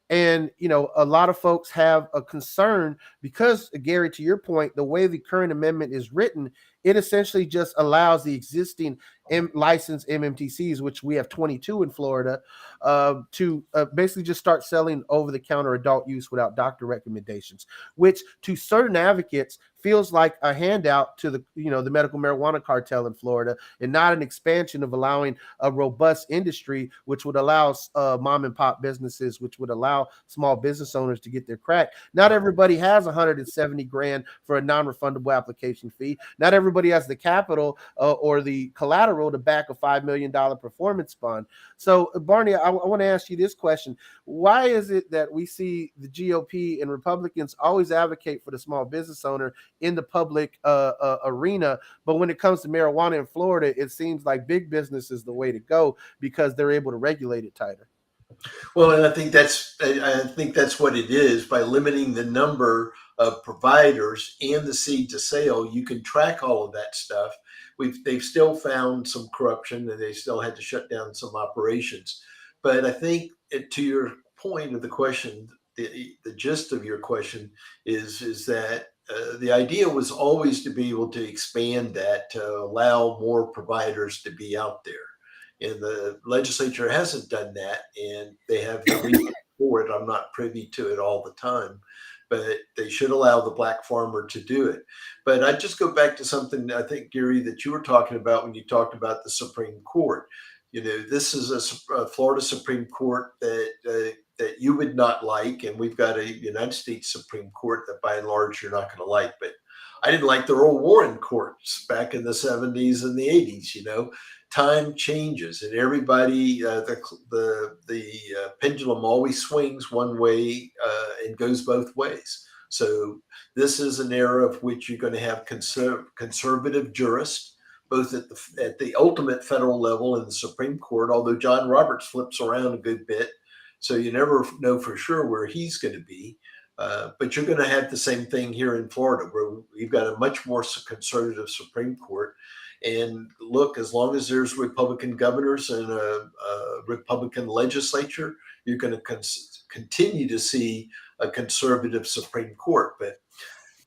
And, a lot of folks have a concern because, Gary, to your point, the way the current amendment is written, it essentially just allows the existing licensed MMTCs, which we have 22 in Florida, to basically just start selling over-the-counter adult use without doctor recommendations, which to certain advocates feels like a handout to the medical marijuana cartel in Florida, and not an expansion of allowing a robust industry, which would allow mom and pop businesses, which would allow small business owners to get their crack. Not everybody has 170 grand for a non-refundable application fee. Not everybody has the capital or the collateral to back a $5 million performance bond. So, Barney, I want to ask you this question. Why is it that we see the GOP and Republicans always advocate for the small business owner in the public arena, but when it comes to marijuana in Florida, it seems like big business is the way to go because they're able to regulate it tighter? Well, and I think that's what it is. By limiting the number of providers and the seed to sale, you can track all of that stuff. They've still found some corruption, and they still had to shut down some operations. But I think to your point of the question, the gist of your question is that the idea was always to be able to expand that to allow more providers to be out there. And the legislature hasn't done that, and they have the reason for it. I'm not privy to it all the time, but they should allow the black farmer to do it. But I just go back to something I think, Gary, that you were talking about when you talked about the Supreme Court. This is a Florida Supreme Court that you would not like, and we've got a United States Supreme Court that by and large you're not going to like. But I didn't like the Earl Warren courts back in the 70s and the 80s. Time changes, and everybody the pendulum always swings one way and goes both ways. So this is an era of which you're going to have conservative jurists, both at the ultimate federal level in the Supreme Court, although John Roberts flips around a good bit, so you never know for sure where he's going to be. But you're going to have the same thing here in Florida, where we've got a much more conservative Supreme Court. And look, as long as there's Republican governors and a Republican legislature, you're going to continue to see a conservative Supreme Court. But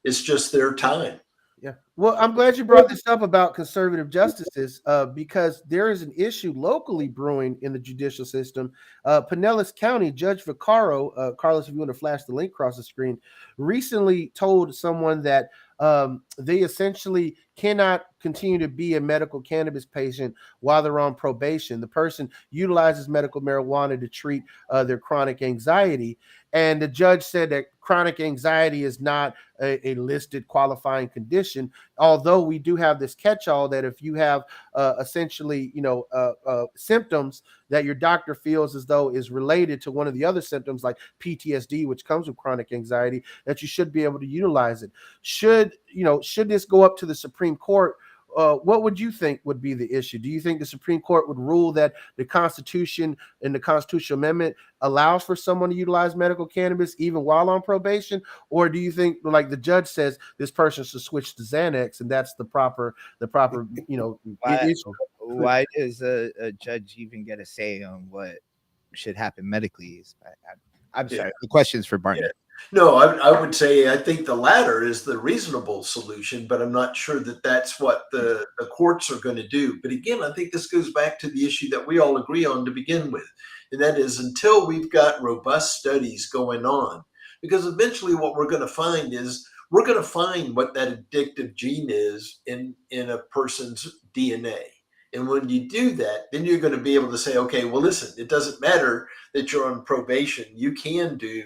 it's just their time. Yeah. Well, I'm glad you brought this up about conservative justices because there is an issue locally brewing in the judicial system. Pinellas County Judge Vaccaro, Carlos, if you want to flash the link across the screen, recently told someone that they essentially cannot continue to be a medical cannabis patient while they're on probation. The person utilizes medical marijuana to treat their chronic anxiety. And the judge said that chronic anxiety is not a listed qualifying condition, although we do have this catch-all that if you have essentially, symptoms that your doctor feels as though is related to one of the other symptoms like PTSD, which comes with chronic anxiety, that you should be able to utilize it. Should this go up to the Supreme Court, what would you think would be the issue? Do you think the Supreme Court would rule that the Constitution and the Constitutional Amendment allows for someone to utilize medical cannabis even while on probation? Or do you think, like the judge says, this person should switch to Xanax and that's the proper issue? Why does a judge even get a say on what should happen medically? I'm sorry. The question's for Barney. Yeah. No, I would say I think the latter is the reasonable solution, but I'm not sure that that's what the courts are going to do. But again, I think this goes back to the issue that we all agree on to begin with, and that is until we've got robust studies going on, because eventually what we're going to find is we're going to find what that addictive gene is in a person's DNA. And when you do that, then you're going to be able to say, okay, well, listen, it doesn't matter that you're on probation. You can do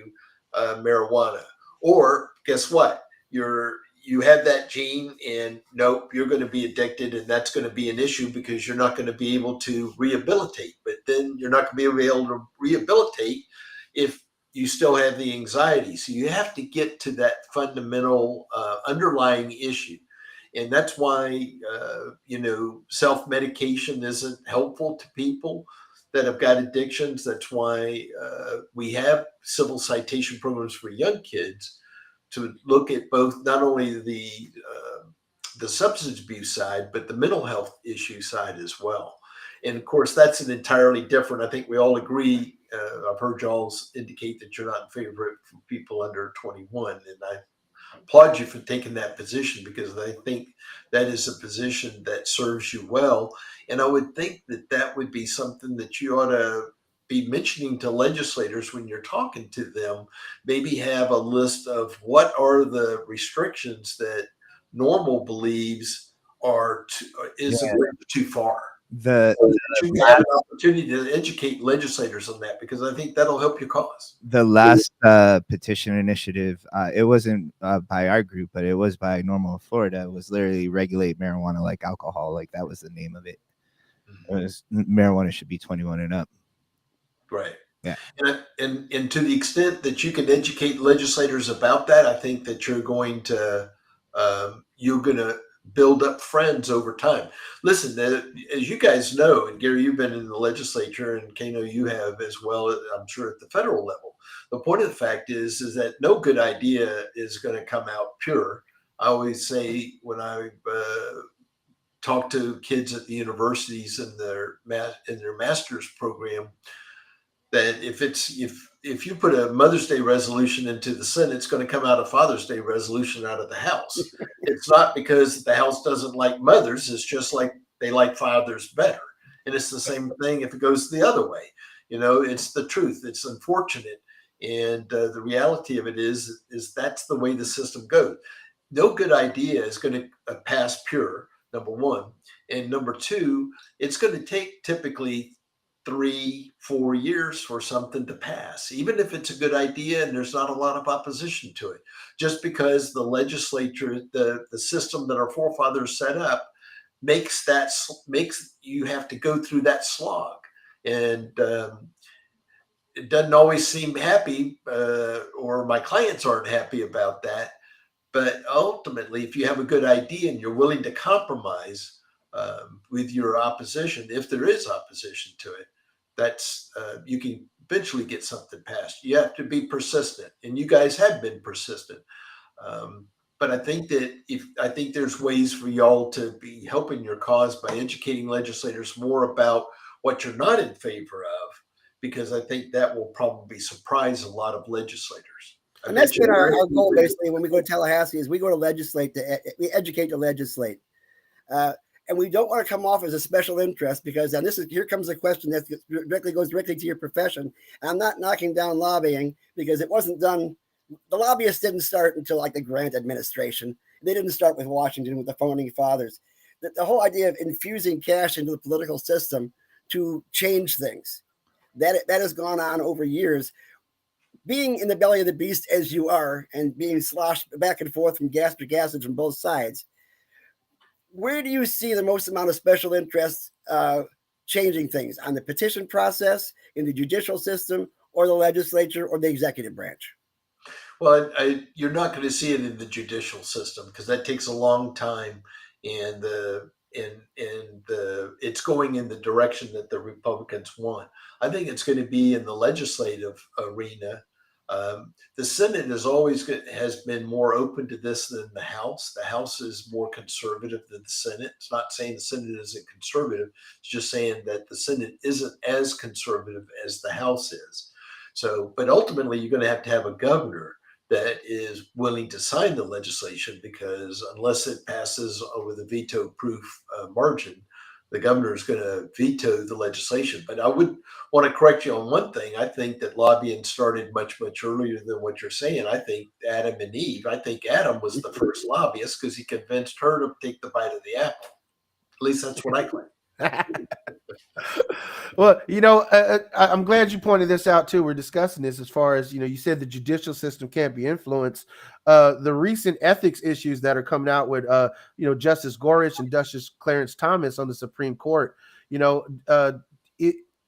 marijuana, or guess what? You have that gene, and nope, you're going to be addicted, and that's going to be an issue because you're not going to be able to rehabilitate. But then you're not going to be able to rehabilitate if you still have the anxiety. So you have to get to that fundamental underlying issue. And that's why, self-medication isn't helpful to people. that have got addictions. That's why we have civil citation programs for young kids to look at both not only the substance abuse side, but the mental health issue side as well. And of course, that's an entirely different. I think we all agree. I've heard y'all indicate that you're not in favor of people under 21, and I applaud you for taking that position because I think that is a position that serves you well. And I would think that that would be something that you ought to be mentioning to legislators when you're talking to them. Maybe have a list of what are the restrictions that Normal believes is a bridge too far. The You have an opportunity to educate legislators on that because I think that'll help your cause. the last petition initiative, it wasn't by our group, but it was by Normal Florida. It was literally regulate marijuana like alcohol. Like that was the name of it. It was marijuana should be 21 and up. Right. Yeah. And to the extent that you can educate legislators about that, I think that you're going to build up friends over time. Listen, as you guys know, and Gary, you've been in the legislature, and Kano, you have as well, I'm sure at the federal level. The point of the fact is that no good idea is going to come out pure. I always say when I talk to kids at the universities in their master's program, that if you put a Mother's Day resolution into the Senate, it's going to come out a Father's Day resolution out of the House. It's not because the House doesn't like mothers. It's just like they like fathers better. And it's the same thing if it goes the other way. It's the truth. It's unfortunate. And the reality of it is that's the way the system goes. No good idea is going to pass pure, number one. And number two, it's going to take typically 3-4 years for something to pass, even if it's a good idea and there's not a lot of opposition to it, just because the legislature, the system that our forefathers set up makes you have to go through that slog. And it doesn't always seem happy, or my clients aren't happy about that. But ultimately, if you have a good idea and you're willing to compromise with your opposition, if there is opposition to it, that's you can eventually get something passed. You have to be persistent, and you guys have been persistent. But I think there's ways for y'all to be helping your cause by educating legislators more about what you're not in favor of, because I think that will probably surprise a lot of legislators. And that's been our goal, basically, when we go to Tallahassee, is we go to legislate, we educate to legislate. And we don't want to come off as a special interest, because here comes a question that goes directly to your profession. And I'm not knocking down lobbying, because it wasn't done. The lobbyists didn't start until like the Grant administration. They didn't start with Washington, with the founding fathers. The whole idea of infusing cash into the political system to change things, that has gone on over years. Being in the belly of the beast as you are, and being sloshed back and forth from gastric acid from both sides, where do you see the most amount of special interests changing things? On the petition process, in the judicial system, or the legislature, or the executive branch? Well, you're not going to see it in the judicial system, because that takes a long time, and it's going in the direction that the Republicans want. I think it's going to be in the legislative arena. The Senate has been more open to this than the House. The House is more conservative than the Senate. It's not saying the Senate isn't conservative. It's just saying that the Senate isn't as conservative as the House is. So, but ultimately, you're going to have a governor that is willing to sign the legislation, because unless it passes over the veto-proof margin, the governor is going to veto the legislation. But I would want to correct you on one thing. I think that lobbying started much, much earlier than what you're saying. I think Adam and Eve, I think Adam was the first lobbyist, because he convinced her to take the bite of the apple. At least that's what I claim. Well, I'm glad you pointed this out too. We're discussing this as far as, you said the judicial system can't be influenced. The recent ethics issues that are coming out with, Justice Gorsuch and Justice Clarence Thomas on the Supreme Court,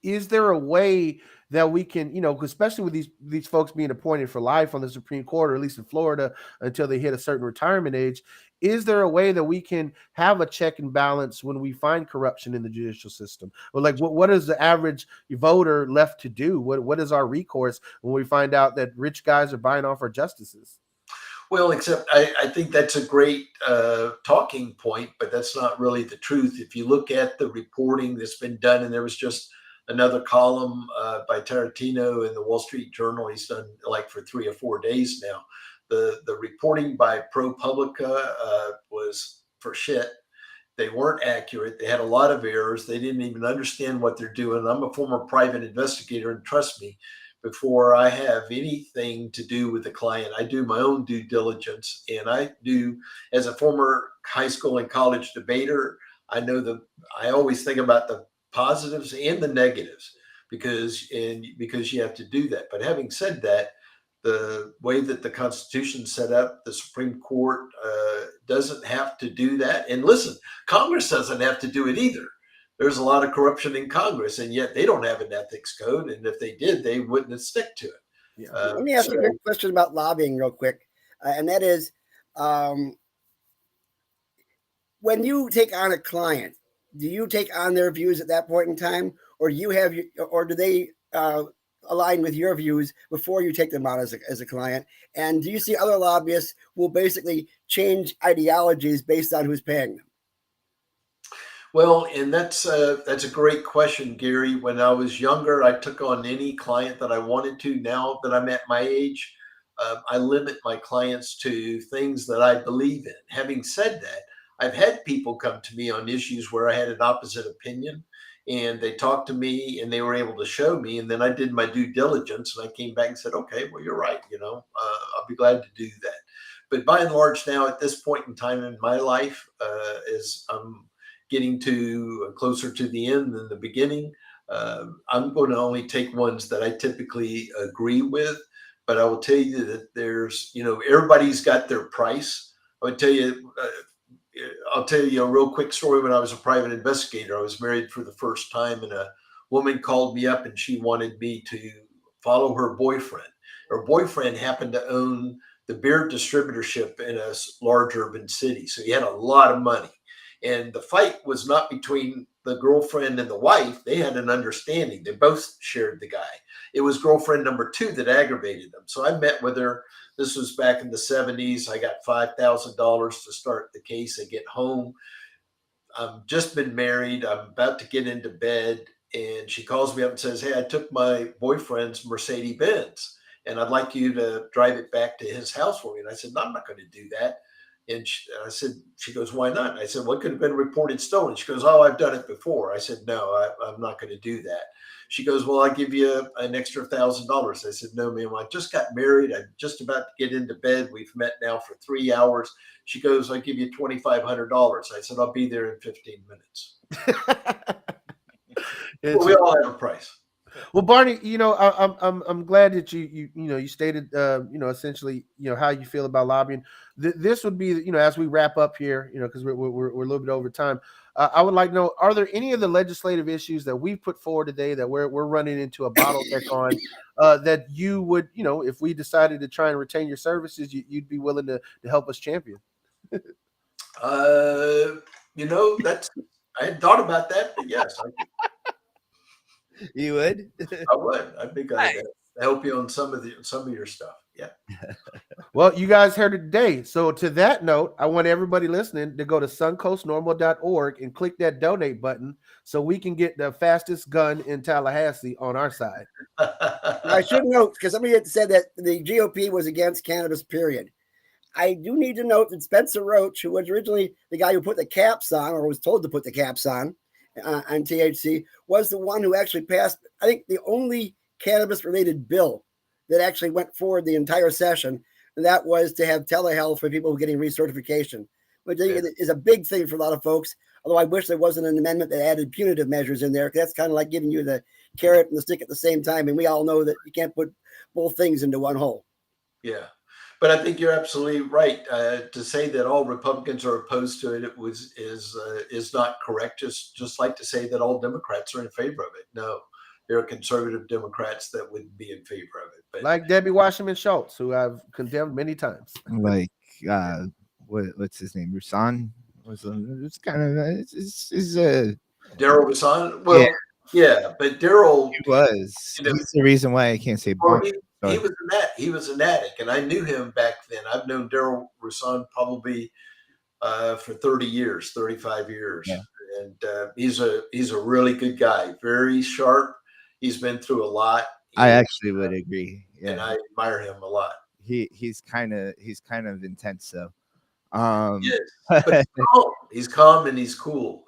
is there a way that we can, especially with these folks being appointed for life on the Supreme Court, or at least in Florida, until they hit a certain retirement age, is there a way that we can have a check and balance when we find corruption in the judicial system? Or like, what is the average voter left to do? What is our recourse when we find out that rich guys are buying off our justices? Well, except I think that's a great talking point, but that's not really the truth. If you look at the reporting that's been done, and there was just another column by Tarantino in the Wall Street Journal. He's done like for 3 or 4 days now. The reporting by ProPublica was for shit. They weren't accurate. They had a lot of errors. They didn't even understand what they're doing. I'm a former private investigator, and trust me, before I have anything to do with the client, I do my own due diligence. And I do, as a former high school and college debater, I always think about the positives and the negatives because you have to do that. But having said that, the way that the Constitution set up, the Supreme Court doesn't have to do that. And listen, Congress doesn't have to do it either. There's a lot of corruption in Congress, and yet they don't have an ethics code. And if they did, they wouldn't stick to it. Yeah. Let me ask you a quick question about lobbying real quick. And that is, when you take on a client, do you take on their views at that point in time, or do they align with your views before you take them on as a client? And do you see other lobbyists who will basically change ideologies based on who's paying them? Well, and that's a great question, Gary. When I was younger, I took on any client that I wanted to. Now that I'm at my age, I limit my clients to things that I believe in. Having said that, I've had people come to me on issues where I had an opposite opinion, and they talked to me and they were able to show me. And then I did my due diligence and I came back and said, okay, well, you're right. I'll be glad to do that. But by and large now, at this point in time in my life, as I'm getting to closer to the end than the beginning, I'm going to only take ones that I typically agree with. But I will tell you that there's, everybody's got their price. I'll tell you a real quick story. When I was a private investigator, I was married for the first time, and a woman called me up and she wanted me to follow her boyfriend. Her boyfriend happened to own the beer distributorship in a large urban city. So he had a lot of money. And the fight was not between the girlfriend and the wife. They had an understanding. They both shared the guy. It was girlfriend number 2 that aggravated them. So I met with her. This was back in the 70s. I got $5,000 to start the case. I get home. I've just been married. I'm about to get into bed. And she calls me up and says, hey, I took my boyfriend's Mercedes Benz, and I'd like you to drive it back to his house for me. And I said, no, I'm not going to do that. And she goes, why not? And I said, well, it could have been reported stolen. She goes, oh, I've done it before. I said, no, I'm not going to do that. She goes, well, I'll give you an extra $1,000. I said, no, ma'am, I just got married. I'm just about to get into bed. We've met now for 3 hours. She goes, I'll give you $2,500. I said, I'll be there in 15 minutes. Well, we all have a price. Well, Barney, I'm glad that you stated essentially how you feel about lobbying. This would be as we wrap up here, because we're a little bit over time. I would like to know, are there any of the legislative issues that we've put forward today that we're running into a bottleneck on that you would, if we decided to try and retain your services, you'd be willing to help us champion? I hadn't thought about that, but yes, You would? I would. I'd be glad to help you on some of your stuff. Yeah. Well, you guys heard it today. So to that note, I want everybody listening to go to suncoastnormal.org and click that donate button so we can get the fastest gun in Tallahassee on our side. I should note, because somebody had said that the GOP was against cannabis, period. I do need to note that Spencer Roach, who was originally the guy who put the caps on, or was told to put the caps on THC, was the one who actually passed, I think, the only cannabis-related bill that actually went forward the entire session, and that was to have telehealth for people who are getting recertification, which is a big thing for a lot of folks, although I wish there wasn't an amendment that added punitive measures in there, because that's kind of like giving you the carrot and the stick at the same time, and we all know that you can't put both things into one hole. Yeah. But I think you're absolutely right. To say that all Republicans are opposed to it is not correct. Just like to say that all Democrats are in favor of it. No, there are conservative Democrats that would be in favor of it. But Like Debbie Wasserman Schultz, who I've condemned many times. Like what's his name? Rusan was it's kind of it's Daryl Rasan, well, yeah, but Daryl, he was. you know, He's the reason why I can't say well, Barney. he was an addict, and I knew him back then. I've known Daryl Rasan probably for 30 years, 35 years. Yeah. And he's a really good guy, very sharp. He's been through a lot. I actually would agree. Yeah. And I admire him a lot. He's kind of intense though. Yes. But he's calm and he's cool.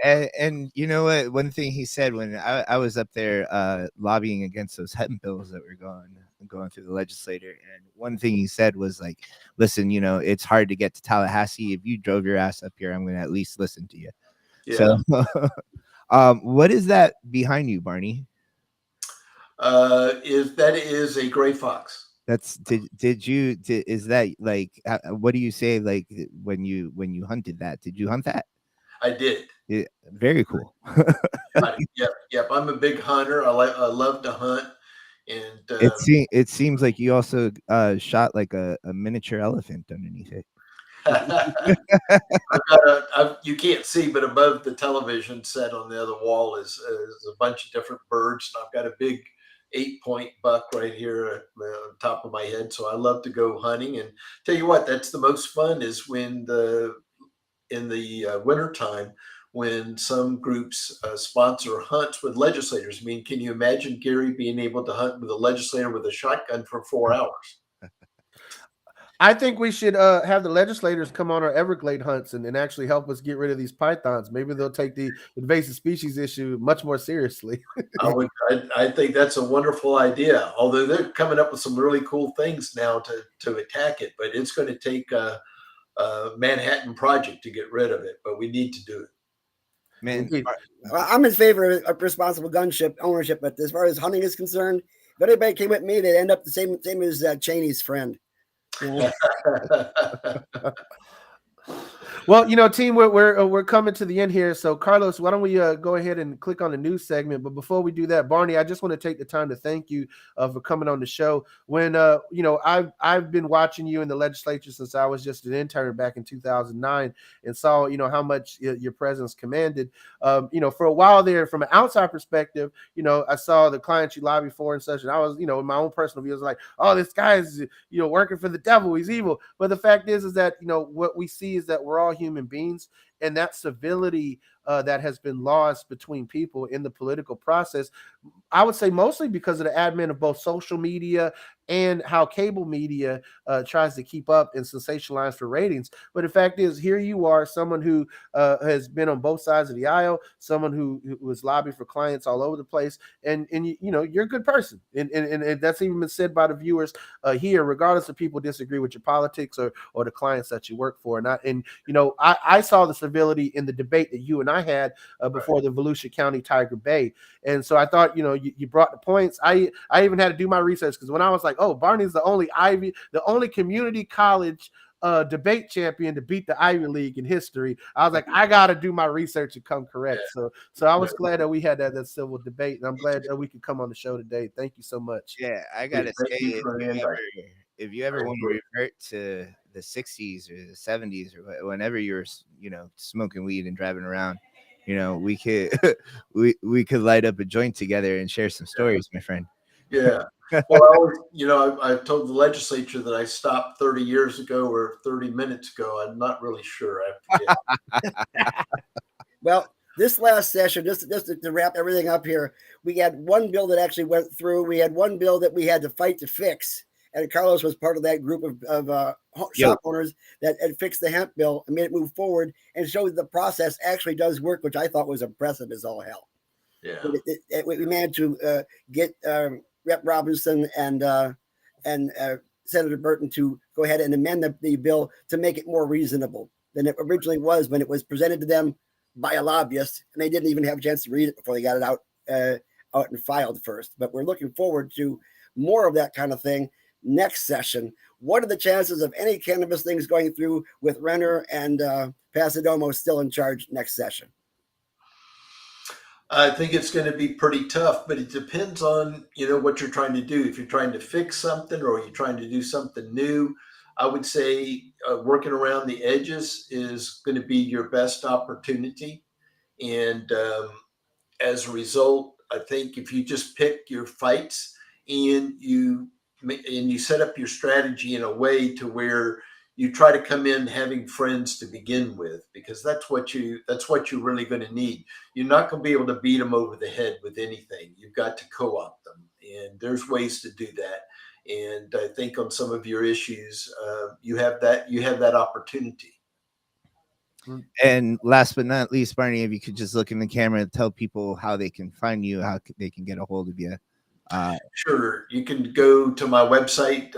And you know what? One thing he said when I was up there lobbying against those hemp bills that were going through the legislature, and one thing he said was like, listen, it's hard to get to Tallahassee. If you drove your ass up here, I'm gonna at least listen to you. Yeah. So what is that behind you, Barney? That is a gray fox. That's is that like what do you say like when you hunted that? Did you hunt that? I did. Yeah, very cool. Yep. I'm a big hunter. I love to hunt, and it seems like you also shot like a miniature elephant underneath it. You can't see, but above the television set on the other wall is a bunch of different birds. And I've got a big 8-point buck right here on top of my head. So I love to go hunting, and tell you what, that's the most fun is when in the wintertime, when some groups sponsor hunts with legislators. I mean, can you imagine Gary being able to hunt with a legislator with a shotgun for 4 hours? I think we should have the legislators come on our Everglade hunts and actually help us get rid of these pythons. Maybe they'll take the invasive species issue much more seriously. I think that's a wonderful idea. Although they're coming up with some really cool things now to attack it, but it's going to take a Manhattan Project to get rid of it. But we need to do it. Man, I'm in favor of responsible gun ownership, but as far as hunting is concerned, if anybody came with me, they'd end up the same as Cheney's friend. Well, team, we're coming to the end here. So, Carlos, why don't we go ahead and click on the news segment? But before we do that, Barney, I just want to take the time to thank you for coming on the show. When I've been watching you in the legislature since I was just an intern back in 2009, and saw how much your presence commanded. For a while there, from an outside perspective, I saw the clients you lobby for and such, and I was, in my own personal view, I was like, oh, this guy is working for the devil. He's evil. But the fact is that what we see is that we're all human beings, and that civility that has been lost between people in the political process, I would say mostly because of the advent of both social media and how cable media tries to keep up and sensationalize for ratings. But the fact is, here you are, someone who has been on both sides of the aisle, someone who was lobbying for clients all over the place, and you're a good person, and that's even been said by the viewers here, regardless if people disagree with your politics or the clients that you work for. And I saw the civility in the debate that you and I had before the Volusia County Tiger Bay, and so I thought you brought the points. I even had to do my research, because when I was like, oh, Barney's the only community college debate champion to beat the Ivy League in history, I was like, I got to do my research and come correct. So I was glad that we had that civil debate, and I'm glad that we could come on the show today. Thank you so much. Yeah, I gotta say, if you ever want to revert to the 60s or the 70s or whenever you're smoking weed and driving around, we could we could light up a joint together and share some stories, my friend. Yeah. Well, I told the legislature that I stopped 30 years ago or 30 minutes ago. I'm not really sure. Well, this last session, just to wrap everything up here, we had one bill that actually went through. We had one bill that we had to fight to fix, and Carlos was part of that group of shop owners that had fixed the hemp bill and made it move forward and showed that the process actually does work, which I thought was impressive as all hell. Yeah. We managed to get Rep. Robinson and Senator Burton to go ahead and amend the bill to make it more reasonable than it originally was when it was presented to them by a lobbyist, and they didn't even have a chance to read it before they got it out and filed first. But we're looking forward to more of that kind of thing next session. What are the chances of any cannabis things going through with Renner and Pasadomo still in charge next session? I think it's going to be pretty tough, but it depends on, what you're trying to do. If you're trying to fix something or you're trying to do something new, I would say working around the edges is going to be your best opportunity. And as a result, I think if you just pick your fights and you set up your strategy in a way to where you try to come in having friends to begin with, because that's what you're really going to need. You're not going to be able to beat them over the head with anything. You've got to co-opt them, and there's ways to do that. And I think on some of your issues, you have that opportunity. And last but not least, Barney, if you could just look in the camera and tell people how they can find you, how they can get a hold of you. Sure, you can go to my website,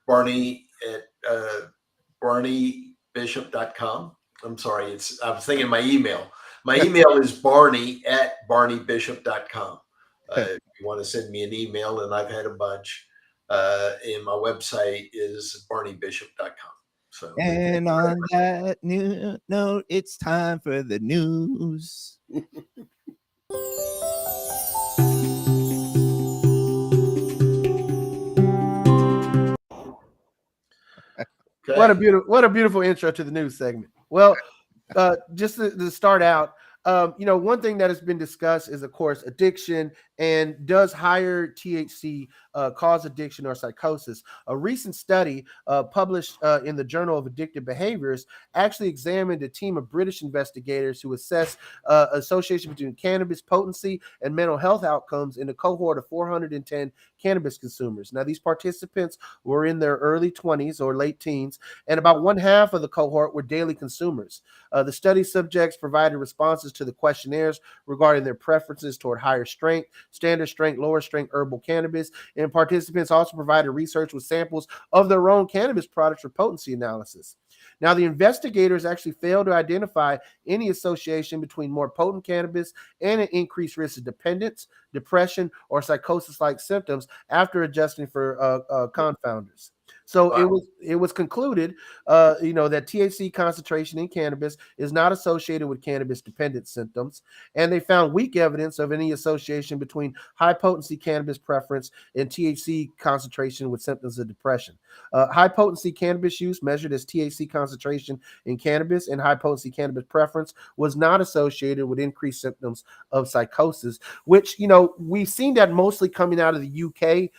Barney at barneybishop.com. I'm sorry, I was thinking my email. My email is Barney at barneybishop.com. If you want to send me an email, and I've had a bunch, and my website is barneybishop.com. So, And on that new note, it's time for the news. okay. What a beautiful intro to the news segment. Well, just to start out, one thing that has been discussed is, of course, addiction, and does higher THC cause addiction or psychosis? A recent study published in the Journal of Addictive Behaviors actually examined a team of British investigators who assessed association between cannabis potency and mental health outcomes in a cohort of 410 cannabis consumers. Now, these participants were in their early 20s or late teens, and about one half of the cohort were daily consumers. The study subjects provided responses to the questionnaires regarding their preferences toward higher strength, standard strength, lower strength herbal cannabis, and participants also provided research with samples of their own cannabis products for potency analysis. Now, the investigators actually failed to identify any association between more potent cannabis and an increased risk of dependence, depression, or psychosis-like symptoms after adjusting for confounders. So Wow. it was concluded, that THC concentration in cannabis is not associated with cannabis dependent symptoms, and they found weak evidence of any association between high potency cannabis preference and THC concentration with symptoms of depression. High potency cannabis use measured as THC concentration in cannabis and high potency cannabis preference was not associated with increased symptoms of psychosis, which we've seen that mostly coming out of the UK.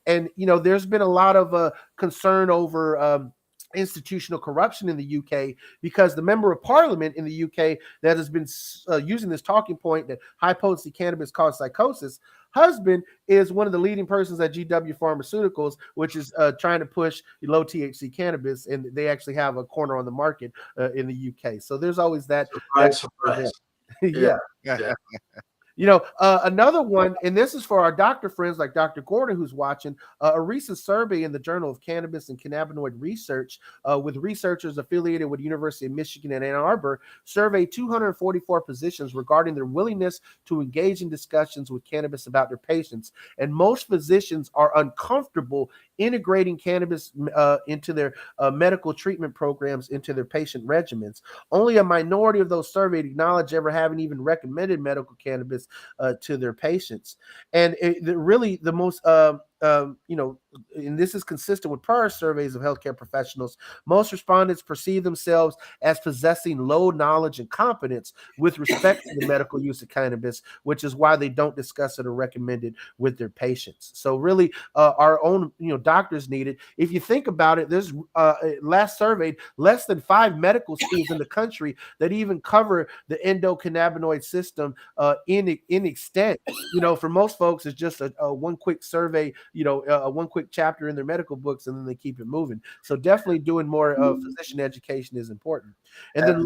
And there's been a lot of concern over institutional corruption in the UK, because the member of parliament in the UK that has been using this talking point that high potency cannabis causes psychosis, husband is one of the leading persons at GW Pharmaceuticals, which is trying to push low THC cannabis, and they actually have a corner on the market in the UK. So there's always that. Surprise. Yeah. Yeah. Another one, and this is for our doctor friends like Dr. Gordon who's watching, a recent survey in the Journal of Cannabis and Cannabinoid Research with researchers affiliated with University of Michigan and Ann Arbor surveyed 244 physicians regarding their willingness to engage in discussions with cannabis about their patients. And most physicians are uncomfortable integrating cannabis into their medical treatment programs, into their patient regimens. Only a minority of those surveyed acknowledge ever having even recommended medical cannabis to their patients. And really the most and this is consistent with prior surveys of healthcare professionals, most respondents perceive themselves as possessing low knowledge and competence with respect to the medical use of cannabis, which is why they don't discuss it or recommend it with their patients. So really, our own doctors need it. If you think about it, there's last surveyed less than 5 medical schools in the country that even cover the endocannabinoid system in extent. For most folks, it's just a one quick survey, one quick chapter in their medical books, and then they keep it moving. So definitely doing more physician education is important. And then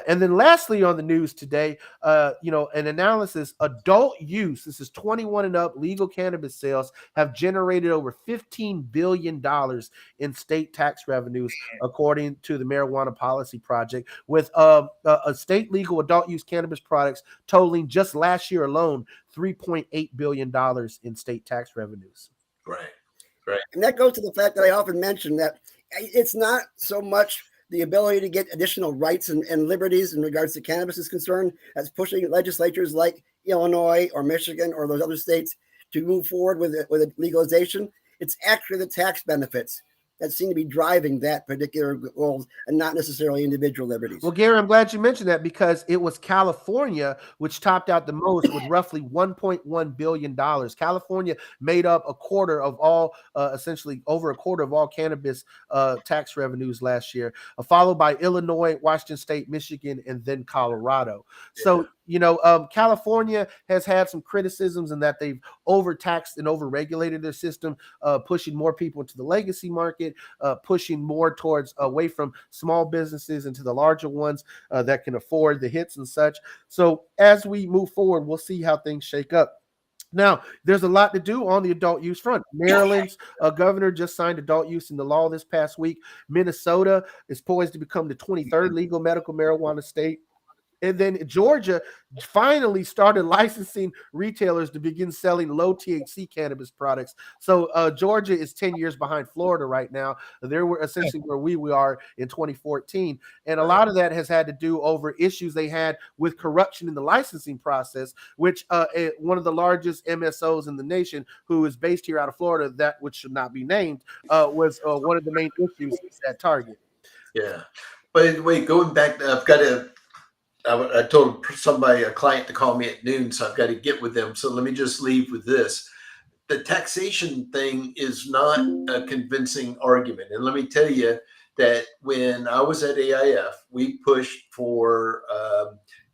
and then lastly on the news today, an analysis, adult use, this is 21 and up, legal cannabis sales have generated over $15 billion in state tax revenues, according to the Marijuana Policy Project, with a state legal adult use cannabis products totaling just last year alone $3.8 billion in state tax revenues. Right. And that goes to the fact that I often mention that it's not so much the ability to get additional rights and liberties in regards to cannabis is concerned, that's pushing legislatures like Illinois or Michigan or those other states to move forward with a legalization. It's actually the tax benefits that seem to be driving that particular goals and not necessarily individual liberties. Well, Gary, I'm glad you mentioned that because it was California which topped out the most with roughly $1.1 billion. California made up a quarter of all, essentially over a quarter of all cannabis tax revenues last year, followed by Illinois, Washington State, Michigan, and then Colorado. So, California has had some criticisms in that they've overtaxed and overregulated their system, pushing more people into the legacy market, pushing more towards away from small businesses into the larger ones that can afford the hits and such. So as we move forward, we'll see how things shake up. Now, there's a lot to do on the adult use front. Maryland's governor just signed adult use into law this past week. Minnesota is poised to become the 23rd legal medical marijuana state. And then Georgia finally started licensing retailers to begin selling low THC cannabis products. So Georgia is 10 years behind Florida right now. They were essentially where we are in 2014. And a lot of that has had to do over issues they had with corruption in the licensing process, which one of the largest MSOs in the nation, who is based here out of Florida, that which should not be named, was one of the main issues at Target. Yeah. But wait, going back, I told a client to call me at noon, so I've got to get with them. So let me just leave with this. The taxation thing is not a convincing argument. And let me tell you that when I was at AIF, we pushed for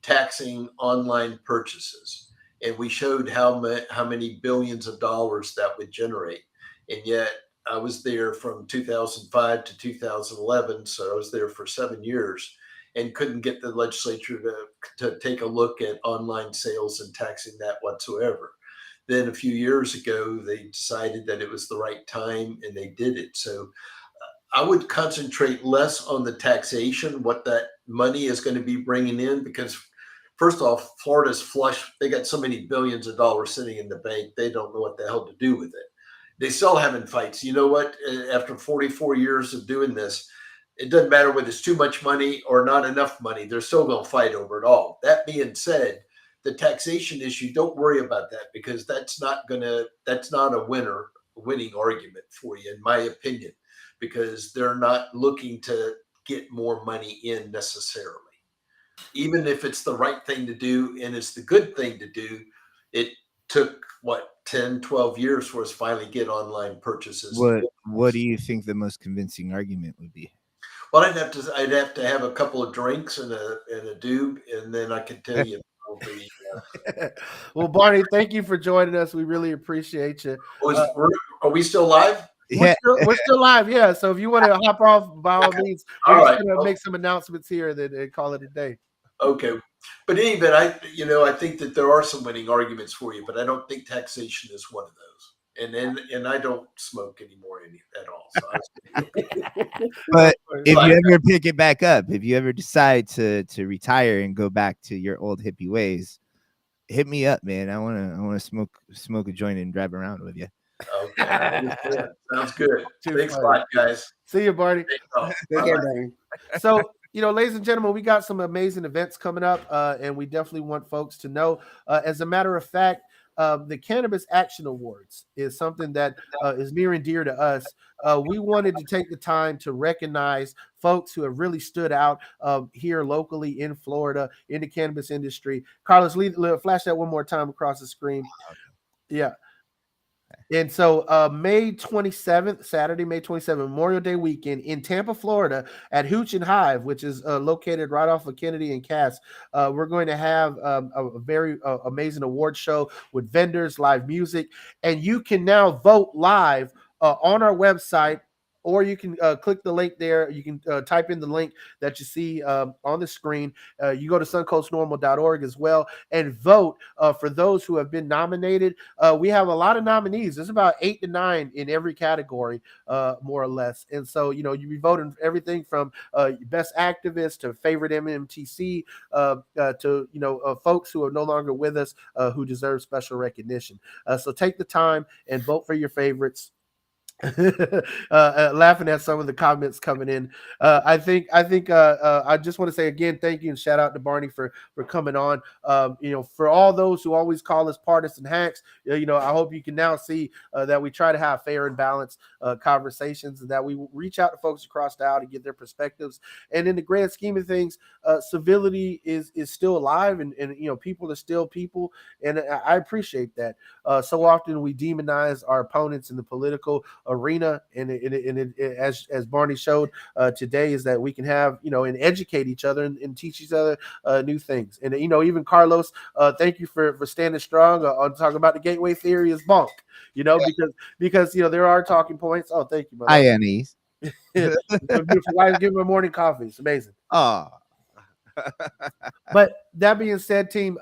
taxing online purchases. And we showed how many billions of dollars that would generate. And yet I was there from 2005 to 2011. So I was there for 7 years and couldn't get the legislature to take a look at online sales and taxing that whatsoever. Then a few years ago, they decided that it was the right time and they did it. So I would concentrate less on the taxation, what that money is going to be bringing in, because first off, Florida's flush. They got so many billions of dollars sitting in the bank, they don't know what the hell to do with it. They still having fights. You know what? After 44 years of doing this, it doesn't matter whether it's too much money or not enough money. They're still going to fight over it all. That being said, the taxation issue, don't worry about that, because that's not a winning argument for you, in my opinion, because they're not looking to get more money in necessarily. Even if it's the right thing to do and it's the good thing to do, it took 10, 12 years for us to finally get online purchases. What do you think the most convincing argument would be? Well, I'd have to have a couple of drinks and a doob, and then I could tell you. Well, Barney, thank you for joining us. We really appreciate you. Are we still live? Yeah, We're still live. Yeah. So if you want to hop off, by all means, we're just going to make some announcements here and call it a day. Okay. But in any event, I think that there are some winning arguments for you, but I don't think taxation is one of those. And I don't smoke anymore at all. So but if you ever pick it back up, if you ever decide to retire and go back to your old hippie ways, hit me up, man. I wanna smoke a joint and drive around with you. Okay, sounds good. Thanks a lot, guys. See you, Barney. Take care, Barney. So, ladies and gentlemen, we got some amazing events coming up, and we definitely want folks to know. As a matter of fact, the Cannabis Action Awards is something that is near and dear to us. We wanted to take the time to recognize folks who have really stood out here locally in Florida in the cannabis industry. Carlos, flash that one more time across the screen. Yeah. And so May 27th, Saturday, May 27th, Memorial Day weekend in Tampa, Florida at Hooch and Hive, which is located right off of Kennedy and Cass. We're going to have a very amazing award show with vendors, live music, and you can now vote live on our website, or you can click the link there. You can type in the link that you see on the screen. You go to suncoastnormal.org as well and vote for those who have been nominated. We have a lot of nominees. There's about 8 to 9 in every category, more or less. And so, you'll be voting for everything from best activist to favorite MMTC to, folks who are no longer with us who deserve special recognition. So take the time and vote for your favorites. Laughing at some of the comments coming in. I just want to say again, thank you and shout out to Barney for coming on. For all those who always call us partisan hacks, I hope you can now see that we try to have fair and balanced conversations, and that we reach out to folks across the aisle to get their perspectives. And in the grand scheme of things, civility is still alive, and people are still people, and I appreciate that. So often we demonize our opponents in the political arena, and as Barney showed today, is that we can have and educate each other and teach each other new things. And even Carlos, thank you for standing strong on talking about the gateway theory is bunk. Because there are talking points. Oh, thank you, my love. Iones. My beautiful wife giving my morning coffee. It's amazing. Oh. But that being said, team,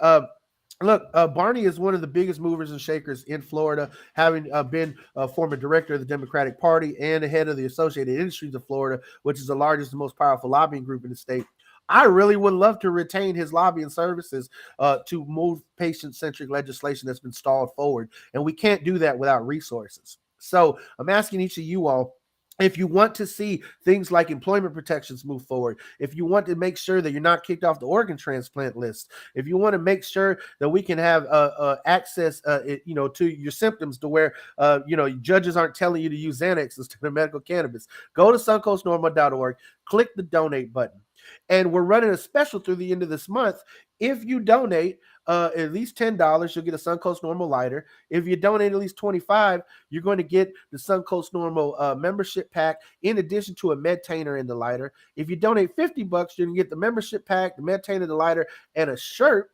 look, Barney is one of the biggest movers and shakers in Florida, having been a former director of the Democratic Party and the head of the Associated Industries of Florida, which is the largest and most powerful lobbying group in the state. I really would love to retain his lobbying services to move patient-centric legislation that's been stalled forward. And we can't do that without resources. So I'm asking each of you all, if you want to see things like employment protections move forward, if you want to make sure that you're not kicked off the organ transplant list, if you want to make sure that we can have access, to your symptoms to where, judges aren't telling you to use Xanax instead of medical cannabis, go to suncoastnormal.org, click the donate button. And we're running a special through the end of this month. If you donate at least $10, you'll get a Suncoast Normal lighter. If you donate at least $25, you're going to get the Suncoast Normal membership pack, in addition to a Medtainer and the lighter. If you donate $50, you're going to get the membership pack, the Medtainer, the lighter, and a shirt.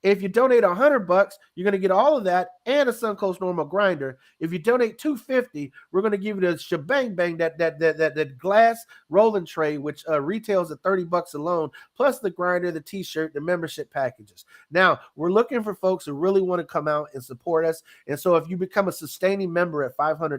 If you donate $100, you're going to get all of that and a Suncoast Normal grinder. If you donate $250, we're going to give you the shebang bang, that glass rolling tray, which retails at $30 alone, plus the grinder, the t-shirt, the membership packages. Now, we're looking for folks who really want to come out and support us. And so if you become a sustaining member at $500,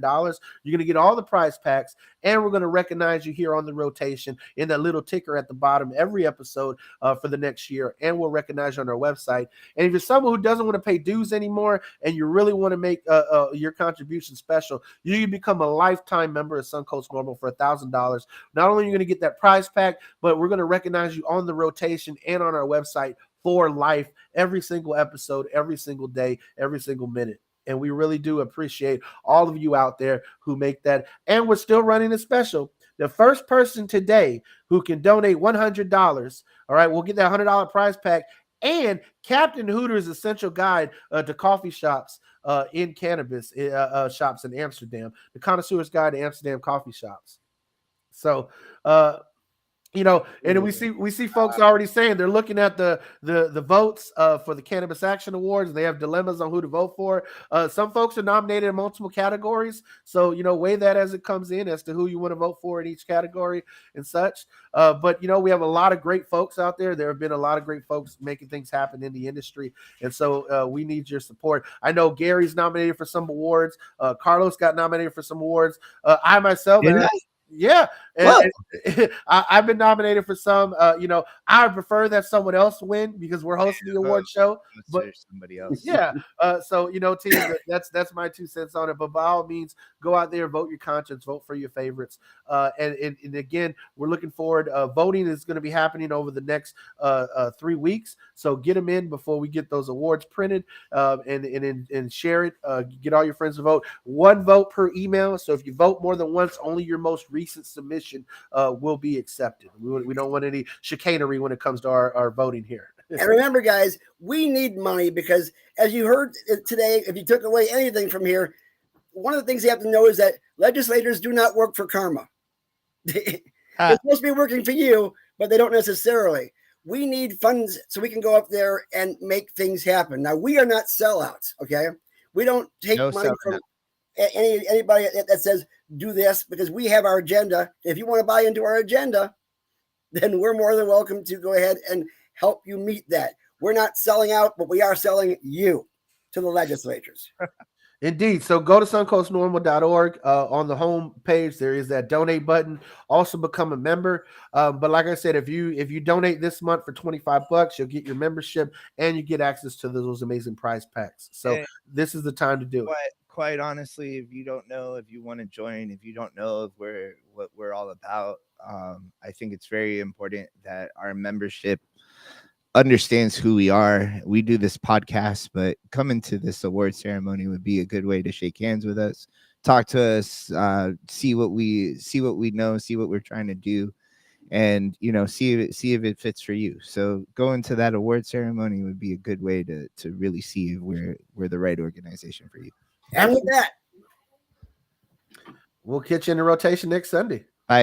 you're going to get all the prize packs, and we're going to recognize you here on the rotation in that little ticker at the bottom every episode for the next year, and we'll recognize you on our website. And if you're someone who doesn't want to pay dues anymore and you really want to make your contribution special, you can become a lifetime member of Suncoast Normal for $1,000. Not only are you going to get that prize pack, but we're going to recognize you on the rotation and on our website for life, every single episode, every single day, every single minute. And we really do appreciate all of you out there who make that. And we're still running a special. The first person today who can donate $100, all right, we'll get that $100 prize pack and Captain Hooter's Essential Guide to Coffee Shops in Cannabis shops in Amsterdam, the Connoisseur's Guide to Amsterdam Coffee Shops. So, and we see folks already saying they're looking at the votes for the Cannabis Action Awards. They have dilemmas on who to vote for. Some folks are nominated in multiple categories, so weigh that as it comes in as to who you want to vote for in each category and such. But we have a lot of great folks out there. There have been a lot of great folks making things happen in the industry, and so we need your support. I know Gary's nominated for some awards. Carlos got nominated for some awards. I myself. Yeah, and I've been nominated for some. I prefer that someone else win because we're hosting the award show. But somebody else, yeah. Team, that's my 2 cents on it. But by all means, go out there, vote your conscience, vote for your favorites. And again, we're looking forward. Voting is going to be happening over the next 3 weeks. So get them in before we get those awards printed, and share it. Get all your friends to vote. 1 vote per email. So if you vote more than once, only your most recent submission will be accepted. We don't want any chicanery when it comes to our voting here. And remember, guys, we need money because, as you heard today, if you took away anything from here, one of the things you have to know is that legislators do not work for karma. They're supposed to be working for you, but they don't necessarily. We need funds so we can go up there and make things happen. Now, we are not sellouts, okay? We don't take money from anybody that says do this, because we have our agenda. If you want to buy into our agenda, then we're more than welcome to go ahead and help you meet that. We're not selling out, but we are selling you. to the legislatures. Indeed. So go to suncoastnormal.org. On the home page, there is that donate button. Also become a member. But like I said, if you donate this month for $25, you'll get your membership and you get access to those amazing prize packs. So this is the time to do it. Quite honestly, if you don't know if you want to join, if you don't know if what we're all about, I think it's very important that our membership understands who we are. We do this podcast, but coming to this award ceremony would be a good way to shake hands with us, talk to us, see what we know, see what we're trying to do, and see if it fits for you. So going to that award ceremony would be a good way to really see if we're the right organization for you. And with that, we'll catch you in the rotation next Sunday.